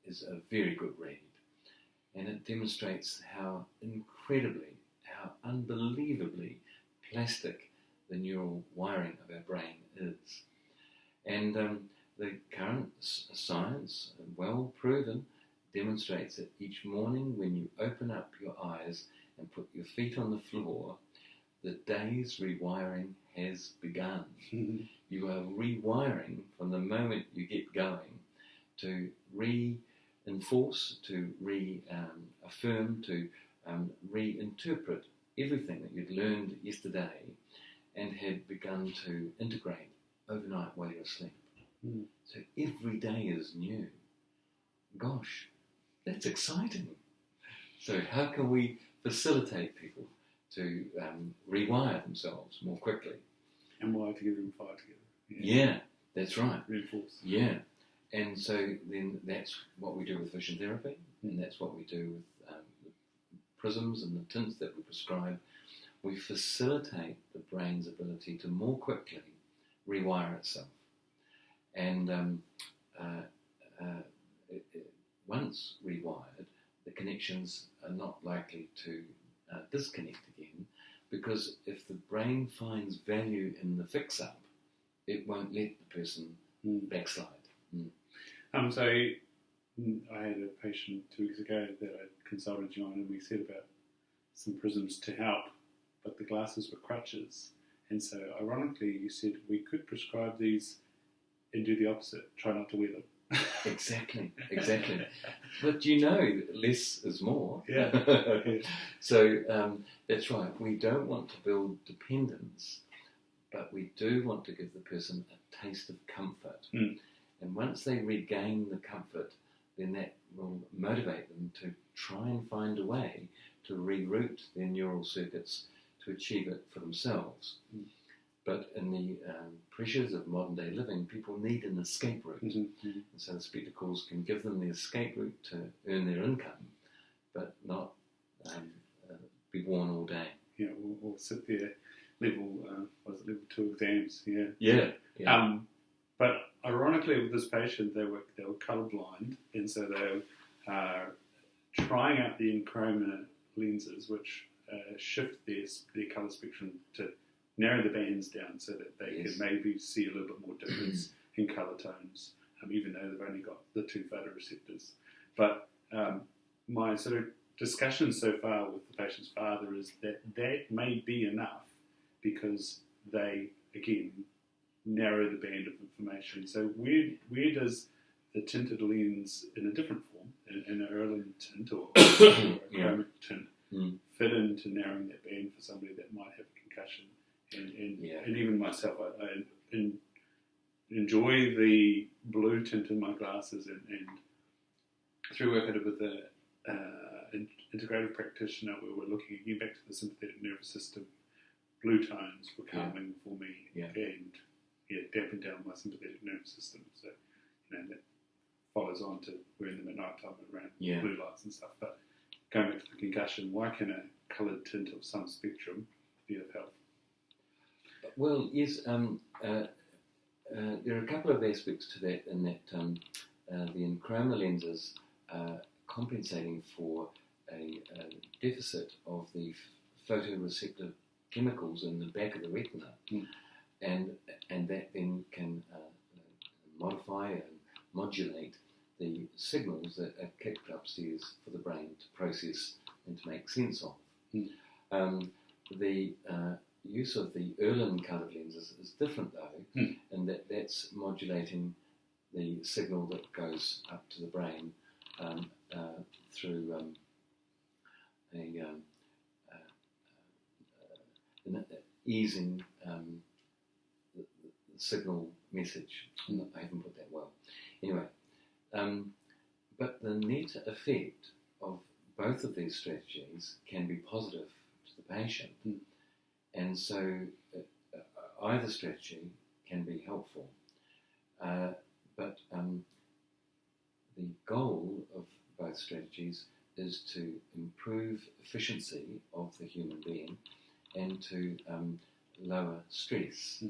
is a very good read. And it demonstrates how unbelievably plastic the neural wiring of our brain is. And the current science, well proven, demonstrates that each morning when you open up your eyes and put your feet on the floor, the day's rewiring has begun. You are rewiring from the moment you get going to reinforce, to reaffirm, to reinterpret everything that you'd learned yesterday and had begun to integrate overnight while you're asleep. So every day is new. Gosh, that's exciting. So how can we facilitate people to rewire themselves more quickly? And wire together and fire together. Yeah, that's right. Reinforce. Yeah. And so then that's what we do with vision therapy, and that's what we do with the prisms and the tints that we prescribe. We facilitate the brain's ability to more quickly rewire itself. And once rewired, the connections are not likely to disconnect again, because if the brain finds value in the fix-up, it won't let the person backslide. So I had a patient 2 weeks ago that I consulted you on, and we said about some prisms to help, but the glasses were crutches. And so ironically, you said we could prescribe these and do the opposite, try not to wear them. Exactly. But less is more. Yeah. So that's right. We don't want to build dependence, but we do want to give the person a taste of comfort. And once they regain the comfort, then that will motivate them to try and find a way to reroute their neural circuits to achieve it for themselves. But in the pressures of modern day living, people need an escape route. And so the spectacles can give them the escape route to earn their income, but not be worn all day. Yeah, or sit there, level 2 exams. Yeah. But ironically, with this patient, they were colourblind, and so they were trying out the enchroma lenses, which shift their colour spectrum to narrow the bands down so that they could maybe see a little bit more difference in colour tones, even though they've only got the 2 photoreceptors. But my sort of discussion so far with the patient's father is that may be enough, because they, again, narrow the band of information. So where does the tinted lens in a different form, in an Irlen tint or a chromic tint, fit into narrowing that band for somebody that might have a concussion? And even myself, I enjoy the blue tint in my glasses, and through work I did with an integrative practitioner, where we're looking again back to the sympathetic nervous system. Blue tones were calming for me, and damping down my sympathetic nervous system. So, that follows on to wearing them at night time around blue lights and stuff. But going back to the concussion, why can a coloured tint of some spectrum be of help? Well, yes, there are a couple of aspects to that, in that the enchroma lenses are compensating for a deficit of the photoreceptor chemicals in the back of the retina, and that then can modify and modulate the signals that are kicked upstairs for the brain to process and to make sense of. The use of the Irlen coloured lenses is different, though, in that that's modulating the signal that goes up to the brain through easing the signal message. I haven't put that well. Anyway, but the net effect of both of these strategies can be positive to the patient, and so either strategy can be helpful. But the goal of both strategies is to improve efficiency of the human being and to lower stress.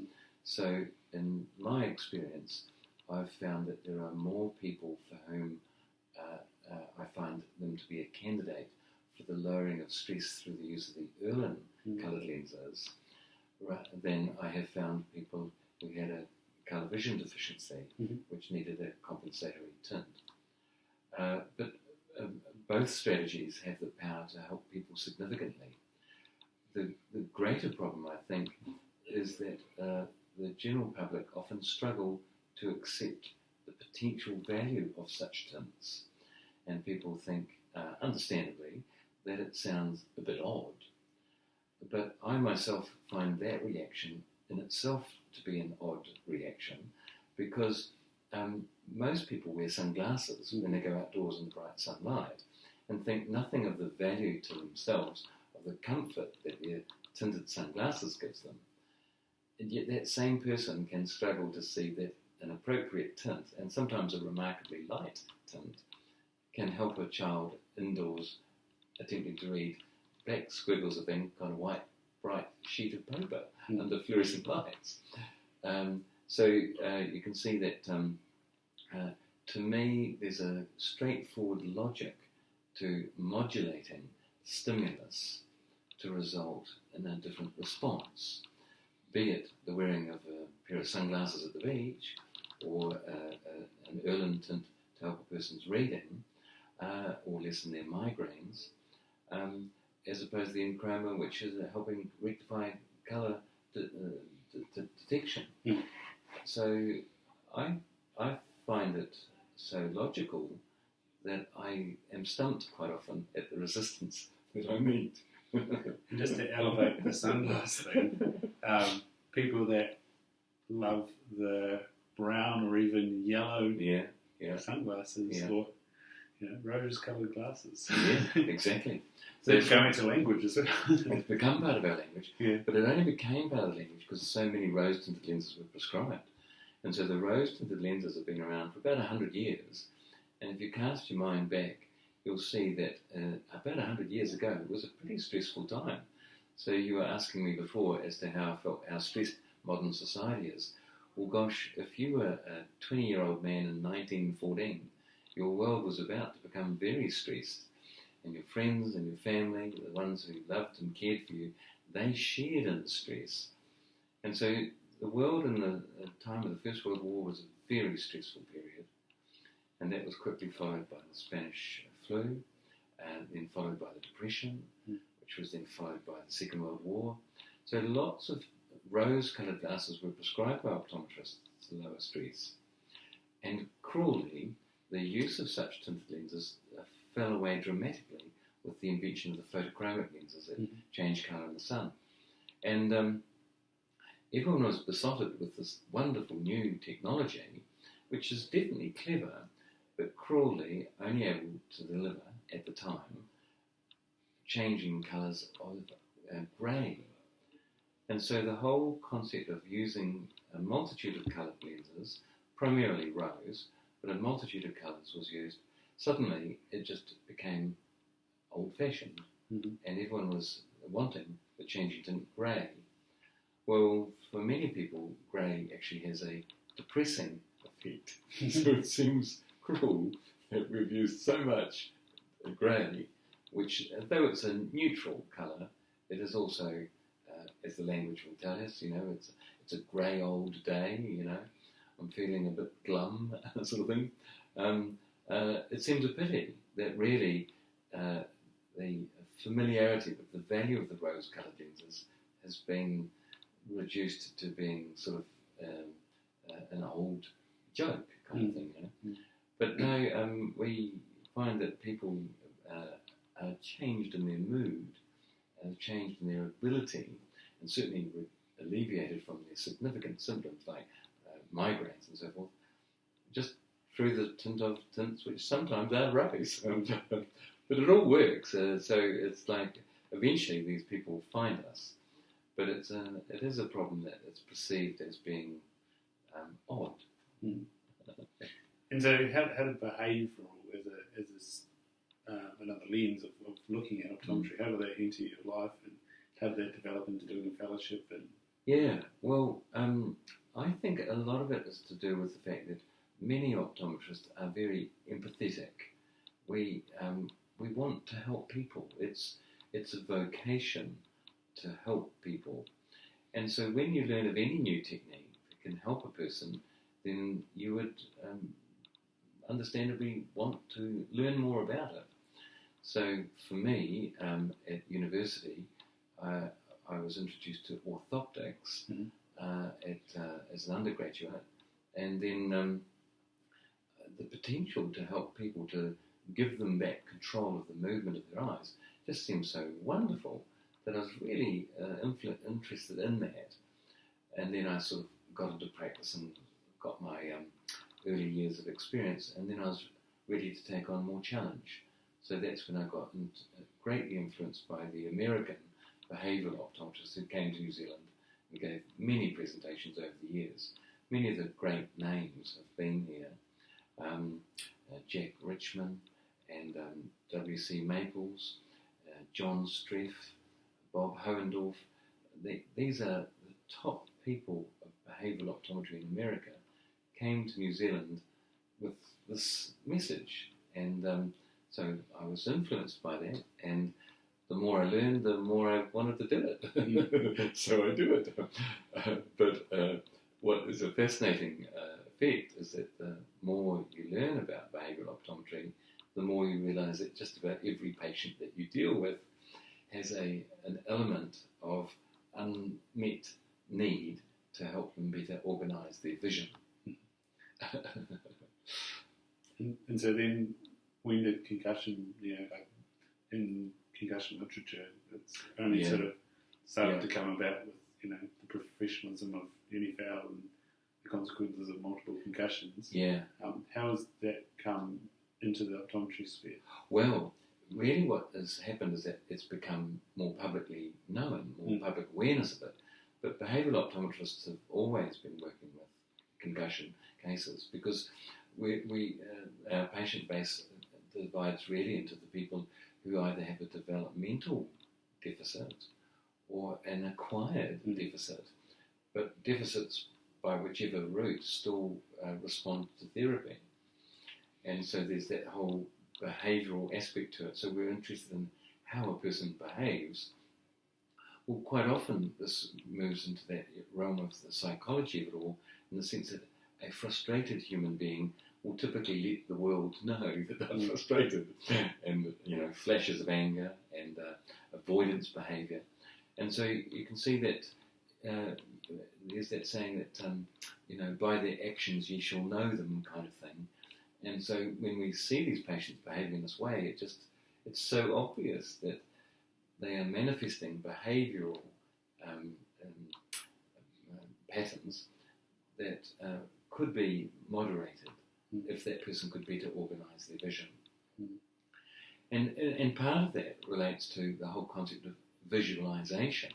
So in my experience, I've found that there are more people for whom I find them to be a candidate for the lowering of stress through the use of the Irlen coloured lenses than I have found people who had a colour vision deficiency, which needed a compensatory tint. But both strategies have the power to help people significantly. The greater problem, I think, is that the general public often struggle to accept the potential value of such tints, and people think, understandably, that it sounds a bit odd. But I myself find that reaction in itself to be an odd reaction, because most people wear sunglasses when they go outdoors in bright sunlight and think nothing of the value to themselves of the comfort that their tinted sunglasses gives them. And yet that same person can struggle to see that an appropriate tint, and sometimes a remarkably light tint, can help a child indoors attempting to read black squiggles of ink on a white, bright sheet of paper under fluorescent lights. So you can see that, to me, there's a straightforward logic to modulating stimulus to result in a different response, be it the wearing of a pair of sunglasses at the beach, or an Irlen tint to help a person's reading, or lessen their migraines, as opposed to the enchroma, which is helping rectify colour detection. So I find it so logical that I am stumped quite often at the resistance that I meet. Just to elevate the sunglass thing, people that love the brown or even yellow sunglasses, or rose-coloured glasses. Yeah, exactly. So it's going to language, is it? It's become part of our language, but it only became part of the language because so many rose-tinted lenses were prescribed. And so the rose-tinted lenses have been around for about 100 years. And if you cast your mind back, you'll see that about 100 years ago it was a pretty stressful time. So you were asking me before as to how I felt, how stressed modern society is. Well, gosh, if you were a 20-year-old man in 1914, your world was about to become very stressed. And your friends and your family, the ones who loved and cared for you, they shared in the stress. And so the world in the time of the First World War was a very stressful period. And that was quickly followed by the Spanish flu, and then followed by the Depression, which was then followed by the Second World War. So lots of rose-coloured glasses were prescribed by optometrists to lower stress. And cruelly, the use of such tinted lenses fell away dramatically with the invention of the photochromic lenses that change colour in the sun. And everyone was besotted with this wonderful new technology, which is definitely clever, but cruelly only able to deliver, at the time, changing colours of grey. And so the whole concept of using a multitude of coloured lenses, primarily rose, but a multitude of colours was used, suddenly it just became old-fashioned, and everyone was wanting the changing tint grey. Well, for many people, grey actually has a depressing effect. So it seems cruel that we've used so much grey, which, though it's a neutral colour, it is also, as the language will tell us, it's a grey old day, I'm feeling a bit glum, sort of thing. It seems a pity that really the familiarity with the value of the rose-coloured lenses has been reduced to being sort of an old joke kind of thing, But no, we find that people are changed in their mood, changed in their ability, and certainly alleviated from their significant symptoms like migraines and so forth, just through the tint of tints, which sometimes are rose. But it all works, so it's like eventually these people find us. But it is a problem that it's perceived as being odd. And so how did behavioural as another lens of looking at optometry, how did that enter your life, and how did that develop into doing a fellowship? And yeah, well, I think a lot of it is to do with the fact that many optometrists are very empathetic. We want to help people. It's a vocation to help people. And so when you learn of any new technique that can help a person, then you would understandably want to learn more about it. So for me, at university, I was introduced to orthoptics as an undergraduate, and then the potential to help people, to give them back control of the movement of their eyes, just seemed so wonderful that I was really interested in that. And then I sort of got into practice and got my early years of experience, and then I was ready to take on more challenge. So that's when I got greatly influenced by the American behavioural optometrists who came to New Zealand and gave many presentations over the years. Many of the great names have been here. Jack Richman and W.C. Maples, John Streff, Bob Hohendorf. These are the top people of behavioural optometry in America, came to New Zealand with this message. And so I was influenced by that, and the more I learned, the more I wanted to do it. So I do it. But what is a fascinating effect is that the more you learn about behavioural optometry, the more you realise that just about every patient that you deal with has an element of unmet need to help them better organise their vision. And so then, when did concussion, in concussion literature, it's only sort of started to come about with, the professionalism of UniFowl and the consequences of multiple concussions. Yeah. How has that come into the optometry sphere? Well, really what has happened is that it's become more publicly known, more public awareness of it. But behavioural optometrists have always been working with concussion cases because our patient base divides really into the people who either have a developmental deficit or an acquired deficit, but deficits by whichever route still respond to therapy. And so there's that whole behavioural aspect to it. So we're interested in how a person behaves. Well, quite often this moves into that realm of the psychology of it all, in the sense that a frustrated human being will typically let the world know that they're frustrated, and flashes of anger and avoidance behaviour. And so you can see that there's that saying that, by their actions ye shall know them kind of thing. And so when we see these patients behaving in this way, it's so obvious that they are manifesting behavioural patterns that could be moderated if that person could better organise their vision. And part of that relates to the whole concept of visualisation.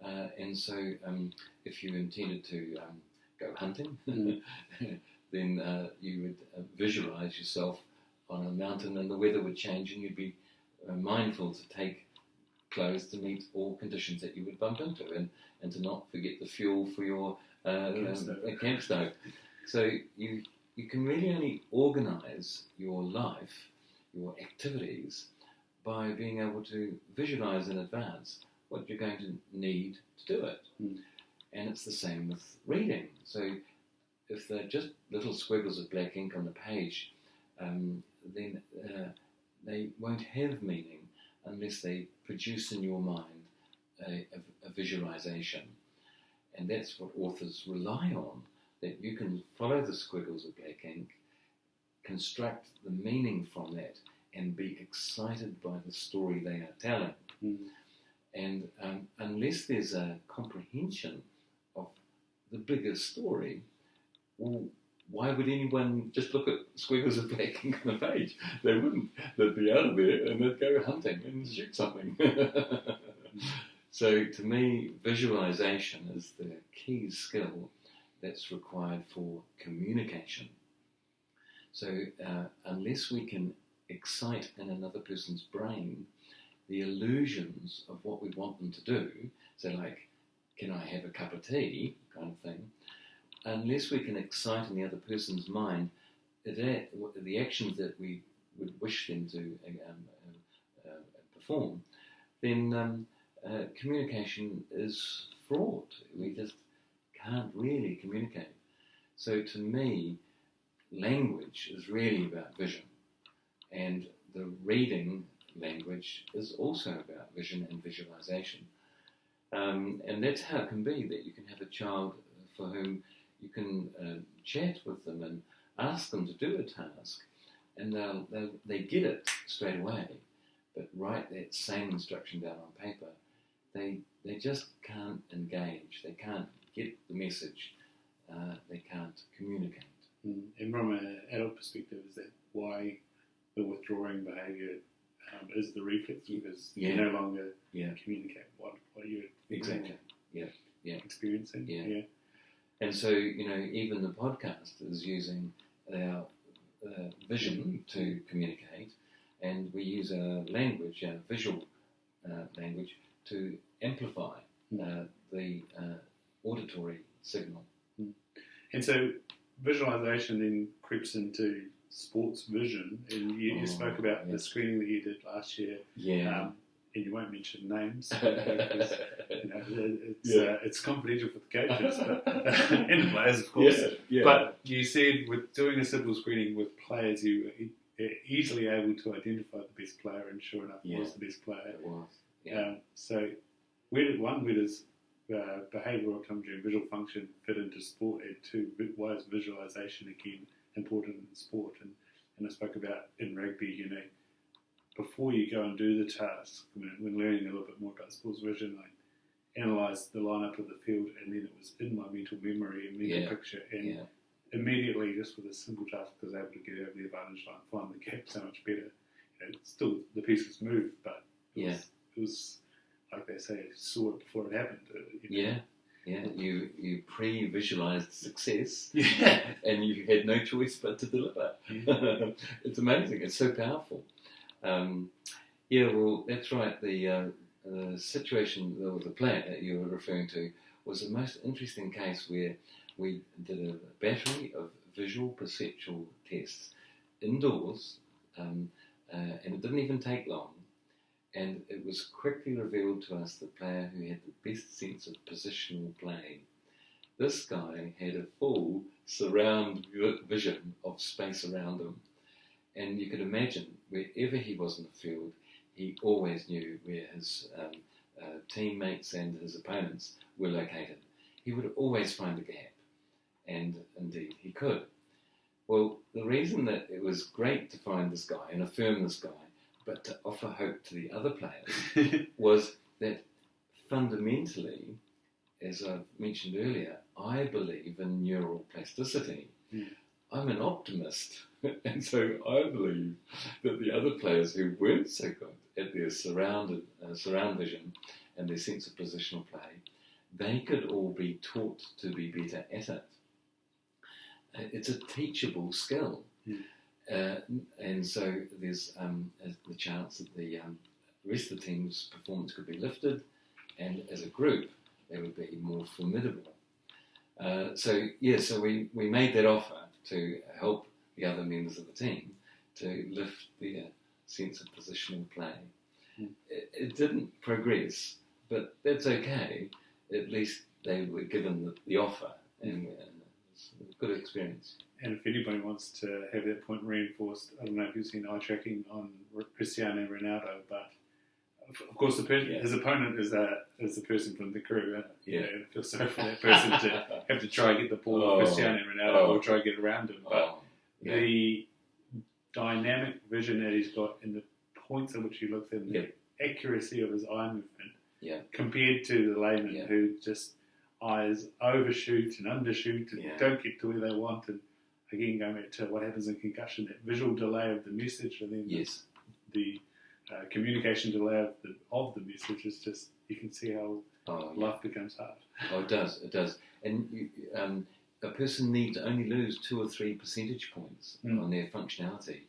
And so if you intended to go hunting, then you would visualise yourself on a mountain and the weather would change and you'd be mindful to take clothes to meet all conditions that you would bump into and to not forget the fuel for your camp stove. So you can really only organise your life, your activities, by being able to visualise in advance what you're going to need to do it. And it's the same with reading. So if they're just little squiggles of black ink on the page, then they won't have meaning unless they produce in your mind a visualisation. And that's what authors rely on, that you can follow the squiggles of black ink, construct the meaning from that, and be excited by the story they are telling. And unless there's a comprehension of the bigger story, well, why would anyone just look at squiggles of black ink on a page? They wouldn't. They'd be out of there and they'd go hunting and shoot something. So to me, visualisation is the key skill that's required for communication. So unless we can excite in another person's brain the illusions of what we want them to do, so like, can I have a cup of tea, kind of thing, unless we can excite in the other person's mind the actions that we would wish them to perform, then communication is fraught. We just can't really communicate. So to me, language is really about vision, and the reading language is also about vision and visualization. And that's how it can be, that you can have a child for whom you can chat with them and ask them to do a task, and they get it straight away, but write that same instruction down on paper, they just can't engage, they can't get the message, they can't communicate. And from an adult perspective, is that why the withdrawing behaviour is the reflex? Because you no longer communicate what you're experiencing. Yeah. And so, even the podcast is using our vision to communicate, and we use our language, our visual language, to amplify the auditory signal. And so visualisation then creeps into sports vision, and you spoke about the screening that you did last year. And you won't mention names because it's confidential for the coaches and the players, of course. But you said with doing a simple screening with players, you were easily able to identify the best player, and sure enough, was the best player. It was. So where does behavioural optometry and visual function fit into sport? And two, why is visualisation again important in sport? And I spoke about in rugby, before you go and do the task, when learning a little bit more about sports vision, I analysed the lineup of the field, and then it was in my mental memory and mental picture, and immediately, just with a simple task, I was able to get over the advantage line, find the gap so much better. Still the pieces moved, but it was like they say, saw it before it happened. You pre-visualised success, and you had no choice but to deliver. It's amazing. It's so powerful. Well, that's right. The situation, or the plan that you were referring to, was the most interesting case where we did a battery of visual perceptual tests indoors, and it didn't even take long. And it was quickly revealed to us the player who had the best sense of positional play. This guy had a full surround vision of space around him. And you could imagine, wherever he was in the field, he always knew where his teammates and his opponents were located. he would always find a gap, and indeed he could. Well, the reason that it was great to find this guy and affirm this guy, but to offer hope to the other players, was that fundamentally, as I've mentioned earlier, I believe in neural plasticity. I'm an optimist, and so I believe that the other players who weren't so good at their surround vision and their sense of positional play, they could all be taught to be better at it. It's a teachable skill. And so there's the chance that the rest of the team's performance could be lifted, and as a group, they would be more formidable. So we made that offer to help the other members of the team to lift their sense of positional play. It didn't progress, but that's okay. At least they were given the offer, and it's a good experience. And if anybody wants to have that point reinforced, I don't know if you've seen eye tracking on Cristiano Ronaldo, but of course his opponent is the person from the crew. You know, I feel sorry for that person to have to try and get the ball off Cristiano Ronaldo or try and get around him. But the dynamic vision that he's got and the points at which he looks at and the accuracy of his eye movement compared to the layman who just eyes overshoot and undershoot and don't get to where they want. And again, going back to what happens in concussion, that visual delay of the message and then the communication delay of the message is just, you can see how life becomes hard. Oh, it does. And a person needs to only lose 2 or 3 percentage points on their functionality,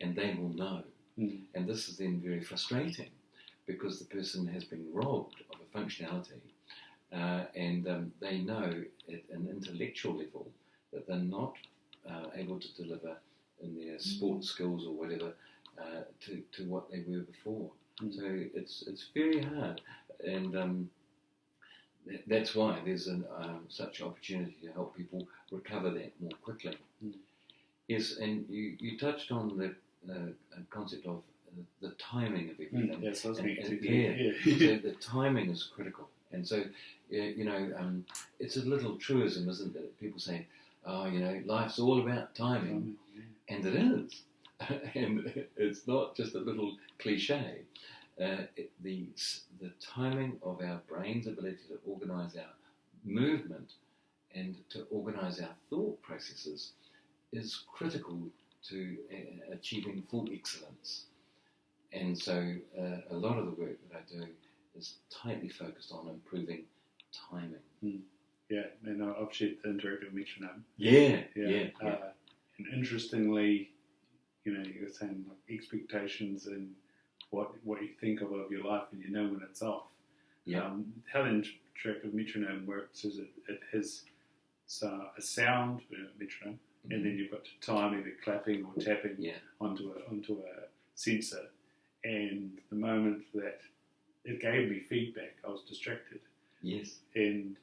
and they will know. And this is then very frustrating because the person has been robbed of a functionality, and they know at an intellectual level that they're not able to deliver in their sports skills or whatever to what they were before. So it's very hard, and that's why there's such opportunity to help people recover that more quickly. Yes, and you touched on the concept of the timing of everything. Yes, I was going to so the timing is critical, and so it's a little truism, isn't it? People say, life's all about timing, and it is. And it's not just a little cliche. The timing of our brain's ability to organise our movement and to organise our thought processes is critical to achieving full excellence. And so a lot of the work that I do is tightly focused on improving timing. Yeah, and I've shared the Interactive Metronome. And interestingly, you were saying like expectations and what you think of your life, and you know when it's off. How the Interactive Metronome works is it has a sound metronome, and then you've got time, either clapping or tapping onto a sensor. And the moment that it gave me feedback, I was distracted. Yes. And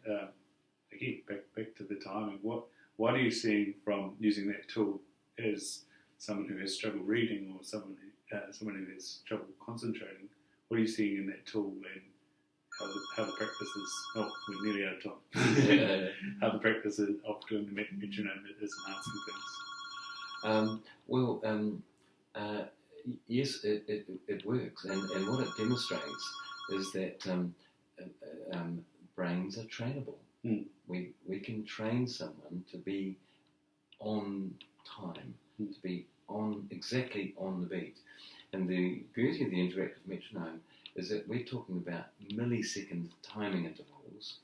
again, back to the timing. What are you seeing from using that tool as someone who has trouble reading or someone who has trouble concentrating? What are you seeing in that tool, and how the practice is? Oh, we're nearly out of time. How the practice of doing the metronome is enhancing things. Yes, it works, and what it demonstrates is that brains are trainable. We can train someone to be on time, to be exactly on the beat. And the beauty of the interactive metronome is that we're talking about millisecond timing intervals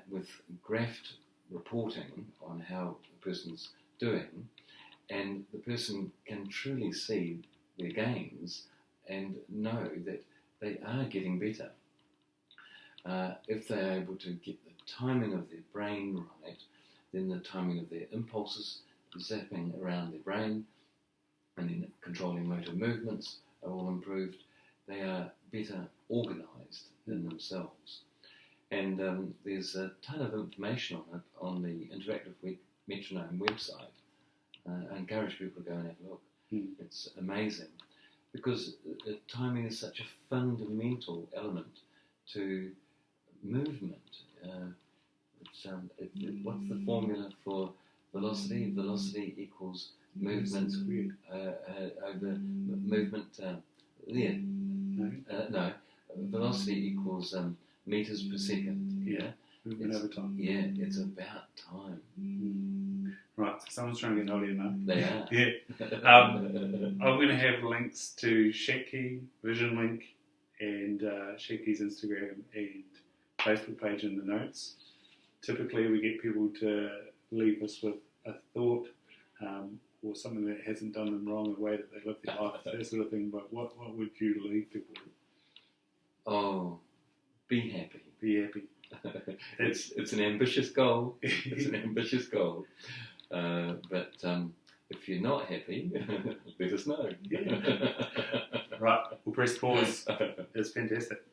with graphed reporting on how the person's doing, and the person can truly see their gains and know that they are getting better. If they're able to get the timing of their brain right, then the timing of their impulses zapping around their brain, and then controlling motor movements are all improved. They are better organised in themselves. And there's a ton of information on it on the Interactive Metronome website. I encourage people to go and have a look. It's amazing, because timing is such a fundamental element to movement. what's the formula for velocity? Velocity equals movement over movement. No, velocity equals meters per second. Yeah. Movement over time. Yeah, it's about time. Right, so someone's trying to get hold of you now. They are. Yeah. I'm going to have links to Shatkey, VisionLink, and Shatkey's Instagram and Facebook page in the notes. Typically, we get people to leave us with a thought or something that hasn't done them wrong, the way that they live their life, that sort of thing. But what would you leave people with? Oh, be happy. Be happy. It's an ambitious goal. It's an ambitious goal. But if you're not happy, let us know. Yeah. Right, we'll press pause. It's fantastic.